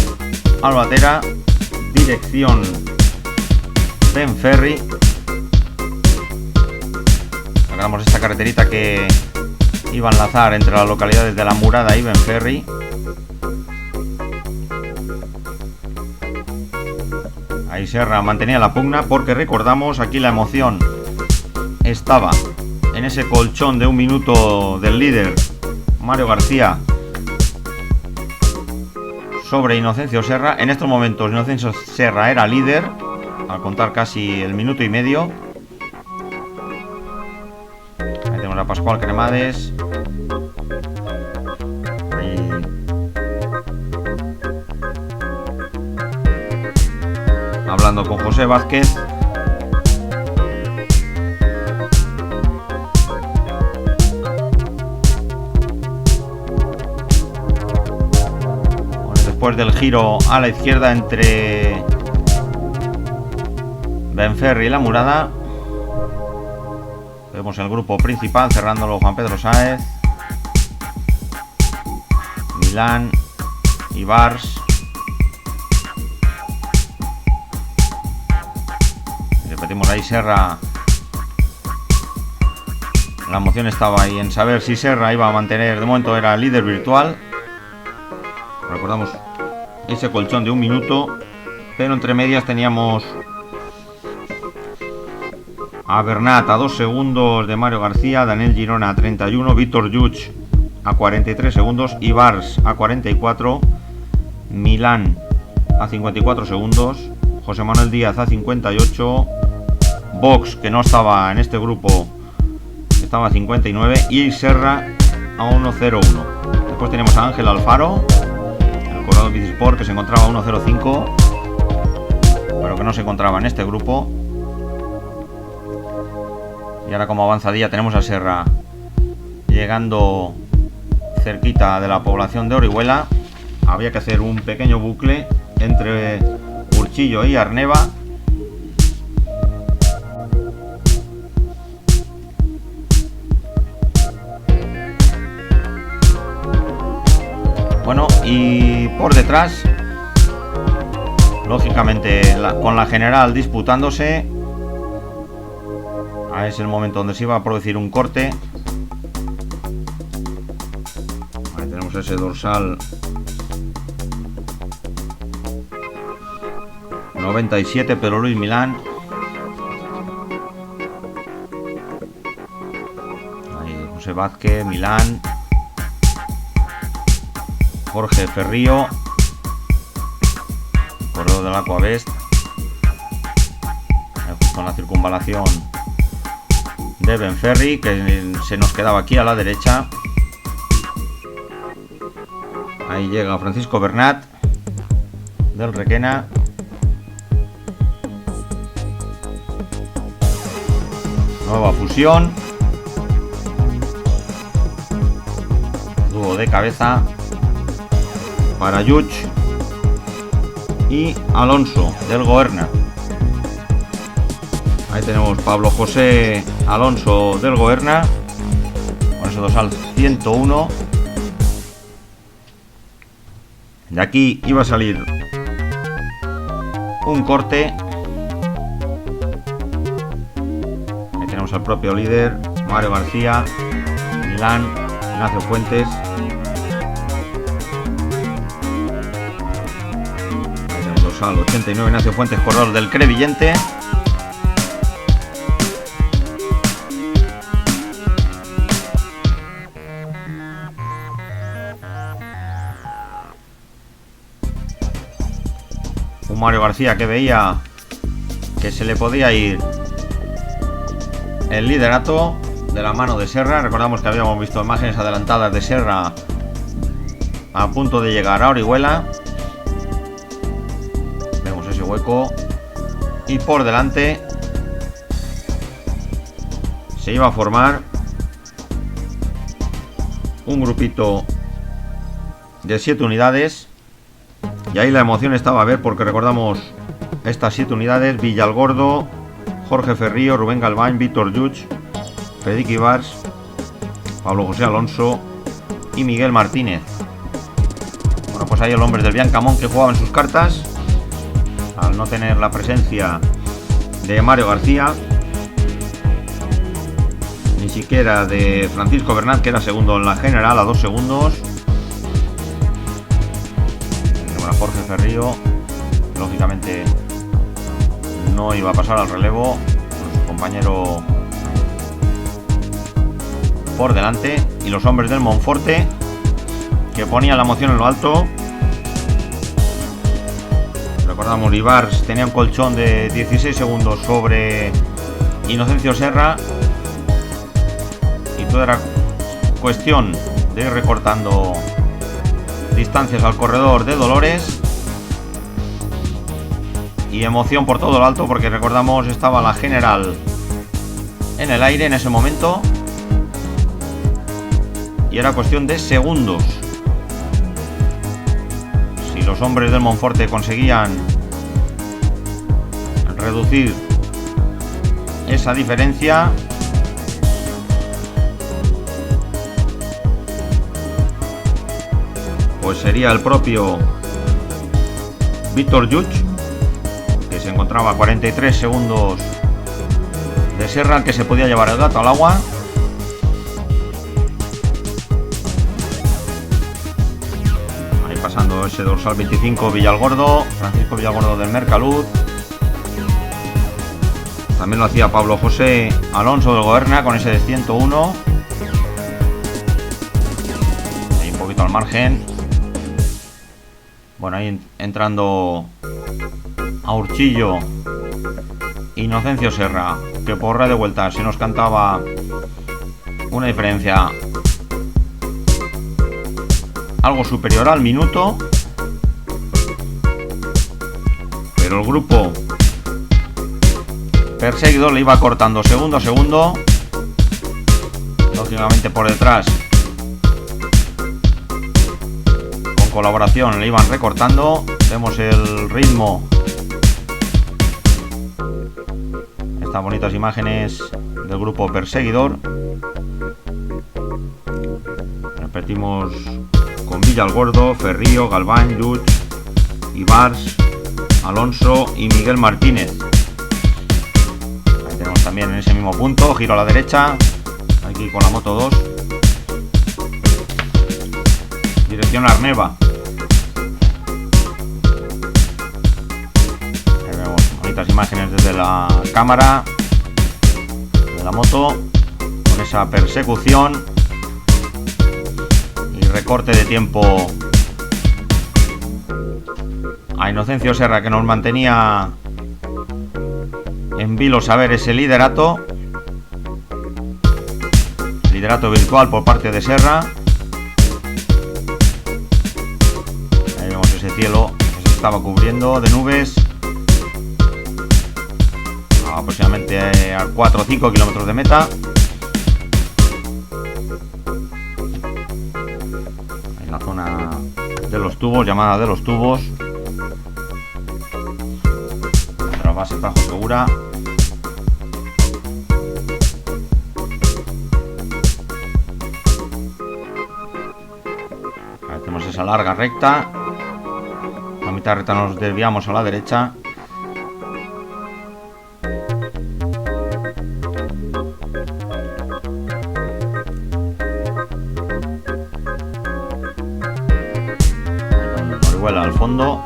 Albatera, dirección Benferri. Recordamos esta carreterita que iba a enlazar entre las localidades de La Murada y Benferri. Ahí Serra mantenía la pugna, porque recordamos, aquí la emoción estaba en ese colchón de 1 minuto del líder Mario García sobre Inocencio Serra. En estos momentos Inocencio Serra era líder al contar casi el 1,5 minutos. Ahí tenemos a Pascual Cremades. Ahí hablando con José Vázquez. Después del giro a la izquierda entre Benferri y La Murada, vemos el grupo principal cerrándolo Juan Pedro Sáez, Milán y Bars. Repetimos ahí Serra. La emoción estaba ahí en saber si Serra iba a mantener, de momento era líder virtual. Recordamos ese colchón de 1 minuto, pero entre medias teníamos a Bernat a 2 segundos de Mario García, Daniel Girona a 31, Víctor Lluch a 43 segundos, Ibars a 44, Milán a 54 segundos, José Manuel Díaz a 58, Vox, que no estaba en este grupo, estaba a 59, y Serra a 1.01. Después tenemos a Ángel Alfaro, Corredor Bicisport, que se encontraba a 1.05, pero que no se encontraba en este grupo. Y ahora, como avanzadilla, tenemos a Serra llegando cerquita de la población de Orihuela. Había que hacer un pequeño bucle entre Urchillo y Arneva. Bueno, y por detrás, lógicamente, con la general disputándose, es el momento donde se iba a producir un corte. Ahí tenemos ese dorsal 97, Pedro Luis Milán. Ahí José Vázquez, Milán, Jorge Ferrío, corredor del Aquavest. Justo en la circunvalación de Benferri, que se nos quedaba aquí a la derecha. Ahí llega Francisco Bernat del Requena. Nueva fusión. Dúo de cabeza para Yuch y Alonso del Goerna. Ahí tenemos Pablo José Alonso del Goerna con ese dorsal 101. De aquí iba a salir un corte. Ahí tenemos al propio líder, Mario García, Milán, Ignacio Fuentes. Ahí tenemos dorsal 89, Ignacio Fuentes, corredor del Crevillente. Mario García que veía que se le podía ir el liderato de la mano de Serra. Recordamos que habíamos visto imágenes adelantadas de Serra a punto de llegar a Orihuela. Vemos ese hueco y por delante se iba a formar un grupito de 7 unidades. Y ahí la emoción estaba a ver, porque recordamos estas 7 unidades: Villalgordo, Jorge Ferrío, Rubén Galván, Víctor Yuch, Federico Ibars, Pablo José Alonso y Miguel Martínez. Bueno, pues ahí el hombre del Biancamón que jugaban sus cartas al no tener la presencia de Mario García, ni siquiera de Francisco Bernat, que era segundo en la general a 2 segundos. Jorge Ferrío, lógicamente, no iba a pasar al relevo con su compañero por delante. Y los hombres del Monforte, que ponían la moción en lo alto. Recordamos, Ibars tenía un colchón de 16 segundos sobre Inocencio Serra, y todo era cuestión de ir recortando distancias al corredor de Dolores. Y emoción por todo lo alto, porque recordamos estaba la general en el aire en ese momento y era cuestión de segundos. Si los hombres del Monforte conseguían reducir esa diferencia, pues sería el propio Víctor Yuch, que se encontraba a 43 segundos de Serra, el que se podía llevar el gato al agua. Ahí pasando ese dorsal 25, Villalgordo, Francisco Villalgordo del Mercaluz. También lo hacía Pablo José Alonso del Goerna con ese de 101. Ahí un poquito al margen. Bueno, ahí entrando a Urchillo, Inocencio Serra, que por red de vuelta se nos cantaba una diferencia algo superior al minuto, pero el grupo perseguidor le iba cortando segundo a segundo. Lógicamente por detrás, con colaboración, le iban recortando. Vemos el ritmo, estas bonitas imágenes del grupo perseguidor. Repetimos con Villalgordo, Ferrío, Galván, Lluch, Ibars, Alonso y Miguel Martínez. Ahí tenemos también en ese mismo punto, giro a la derecha, aquí con la moto 2, dirección Arneva. Ahí vemos bonitas imágenes desde la cámara de la moto, con esa persecución y recorte de tiempo a Inocencio Serra, que nos mantenía en vilo saber ese liderato virtual por parte de Serra. Ahí vemos ese cielo que se estaba cubriendo de nubes aproximadamente a 4 o 5 kilómetros de meta. En la zona de los tubos, llamada de los tubos, otra base Tajo Segura. Ahí tenemos esa larga recta, a mitad recta nos desviamos a la derecha. Orihuela al fondo.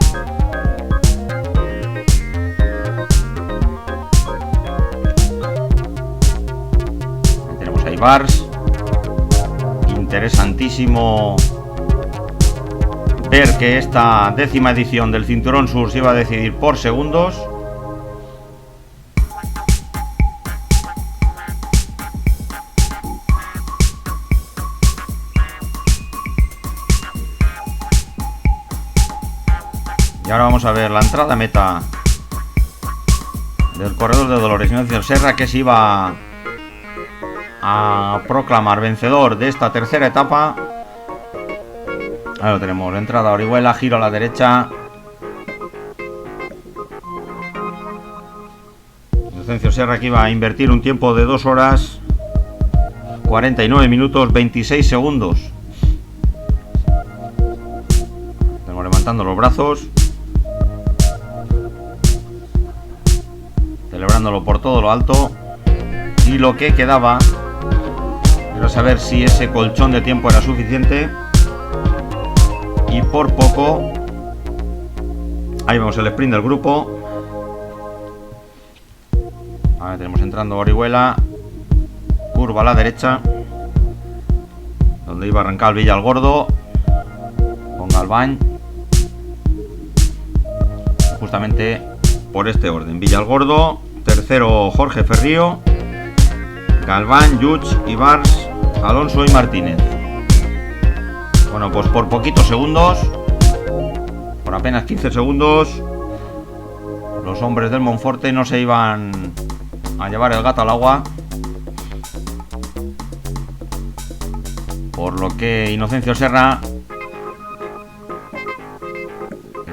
Ahí tenemos a Ibars. Interesantísimo ver que esta 10ª edición del Cinturón Sur se iba a decidir por segundos. Y ahora vamos a ver la entrada a meta del corredor de Dolores, Inocencio Serra, que se iba a proclamar vencedor de esta tercera etapa. Ahí lo tenemos, la entrada a Orihuela, giro a la derecha. Inocencio Serra, que iba a invertir un tiempo de 2 horas 49 minutos 26 segundos. Estamos levantando los brazos, celebrándolo por todo lo alto. Y lo que quedaba era saber si ese colchón de tiempo era suficiente. Y por poco. Ahí vemos el sprint del grupo. Ahora tenemos entrando Orihuela, curva a la derecha, donde iba a arrancar el Villalgordo con Galván, justamente por este orden: Villalgordo, tercero Jorge Ferrío, Galván, Lluch, Ibars, Alonso y Martínez. Bueno, pues por poquitos segundos, por apenas 15 segundos, los hombres del Monforte no se iban a llevar el gato al agua, por lo que Inocencio Serra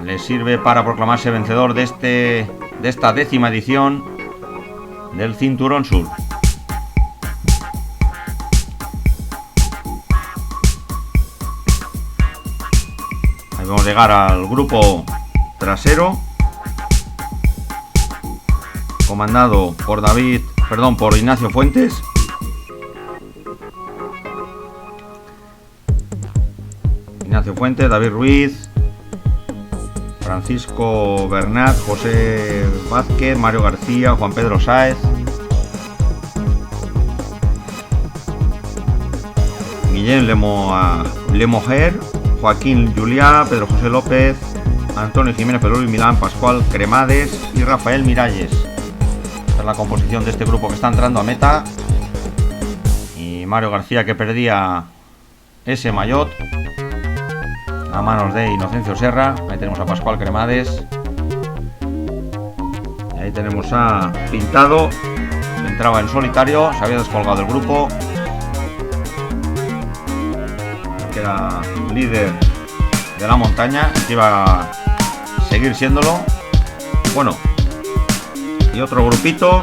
le sirve para proclamarse vencedor de esta 10ª edición del Cinturón Sur. Ahí vamos a llegar al grupo trasero, comandado por por Ignacio Fuentes. Ignacio Fuentes, David Ruiz, Francisco Bernat, José Vázquez, Mario García, Juan Pedro Sáez, Guillén Lemojer, Joaquín Juliá, Pedro José López, Antonio Jiménez Pelú y Milán Pascual Cremades y Rafael Miralles. Esta es la composición de este grupo que está entrando a meta. Y Mario García, que perdía ese maillot a manos de Inocencio Serra. Ahí tenemos a Pascual Cremades. Y ahí tenemos a Pintado, que entraba en solitario, se había descolgado del grupo, que era líder de la montaña, que iba a seguir siéndolo. Bueno, y otro grupito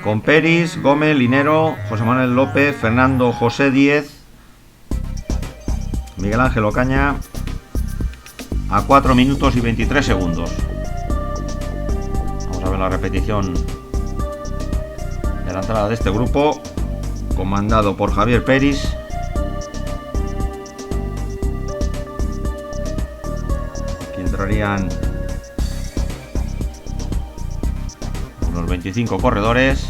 con Peris, Gómez, Linero, José Manuel López, Fernando José Díez, Miguel Ángel Ocaña a 4 minutos y 23 segundos. Vamos a ver la repetición de la entrada de este grupo, comandado por Javier Peris. Aquí entrarían unos 25 corredores.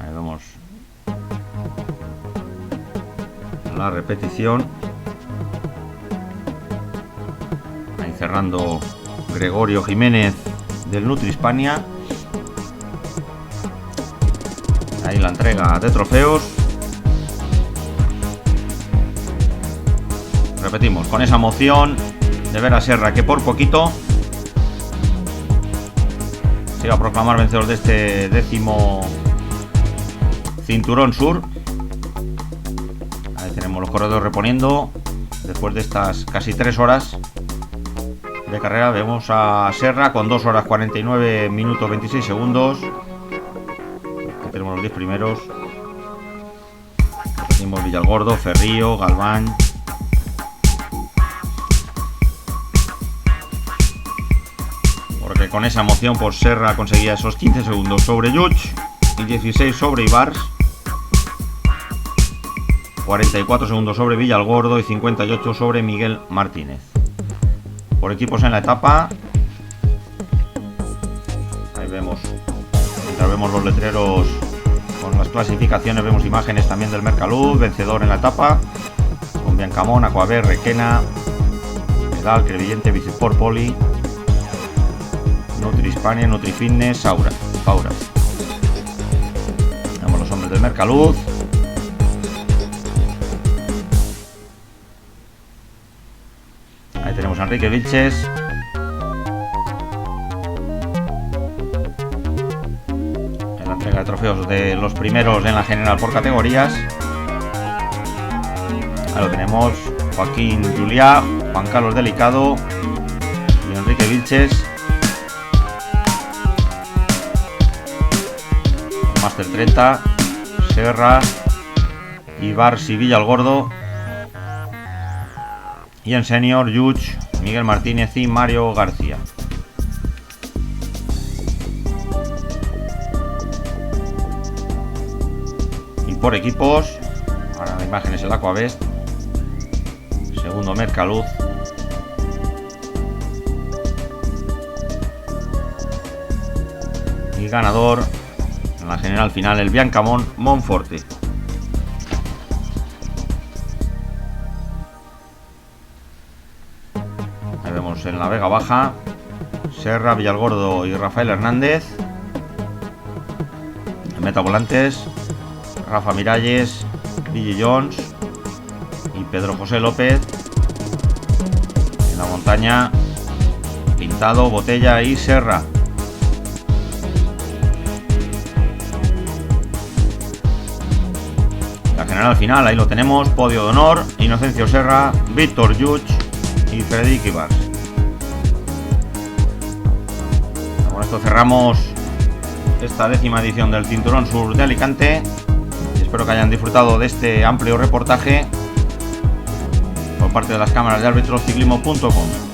Ahí vemos la repetición. Ahí cerrando Gregorio Jiménez del Nutri-Hispania. Ahí la entrega de trofeos. Repetimos, con esa emoción de ver a Serra, que por poquito se iba a proclamar vencedor de este 10º Cinturón Sur. Ahí tenemos los corredores reponiendo después de estas casi 3 horas de carrera. Vemos a Serra con 2 horas 49 minutos 26 segundos. Aquí tenemos los 10 primeros. Tenemos Villalgordo, Ferrío, Galván. Porque con esa emoción por Serra conseguía esos 15 segundos sobre Yuch y 16 sobre Ibars. 44 segundos sobre Villalgordo y 58 sobre Miguel Martínez. Por equipos en la etapa, ahí vemos, mientras vemos los letreros con las clasificaciones, vemos imágenes también del Mercaluz, vencedor en la etapa, con Biancamón, Aquaver, Requena, Medal, Crevillente, Bicisport, Poli, Nutri-Hispania, Nutri-Fitness, Faura. Vemos los hombres del Mercaluz. Ahí tenemos a Enrique Vilches. En la entrega de trofeos de los primeros en la general por categorías. Ahí lo tenemos. Joaquín Juliá, Juan Carlos Delicado y Enrique Vilches. Máster 30, Serra, Ibars y Villalgordo. Y en senior, Yuch, Miguel Martínez y Mario García. Y por equipos, ahora la imagen es el Aquavest. Segundo, Mercaluz. Y ganador en la general final, el Biancamón Monforte. Ahí vemos en la Vega Baja Serra, Villalgordo y Rafael Hernández. En metavolantes, Rafa Miralles, Billy Jones y Pedro José López. En la montaña, Pintado, Botella y Serra. La general final, ahí lo tenemos, podio de honor, Inocencio Serra, Víctor Yuch y Frederic Ibars. Con esto cerramos esta 10ª edición del Cinturón Sur de Alicante. Y espero que hayan disfrutado de este amplio reportaje por parte de las cámaras de arbitrosciclismo.com.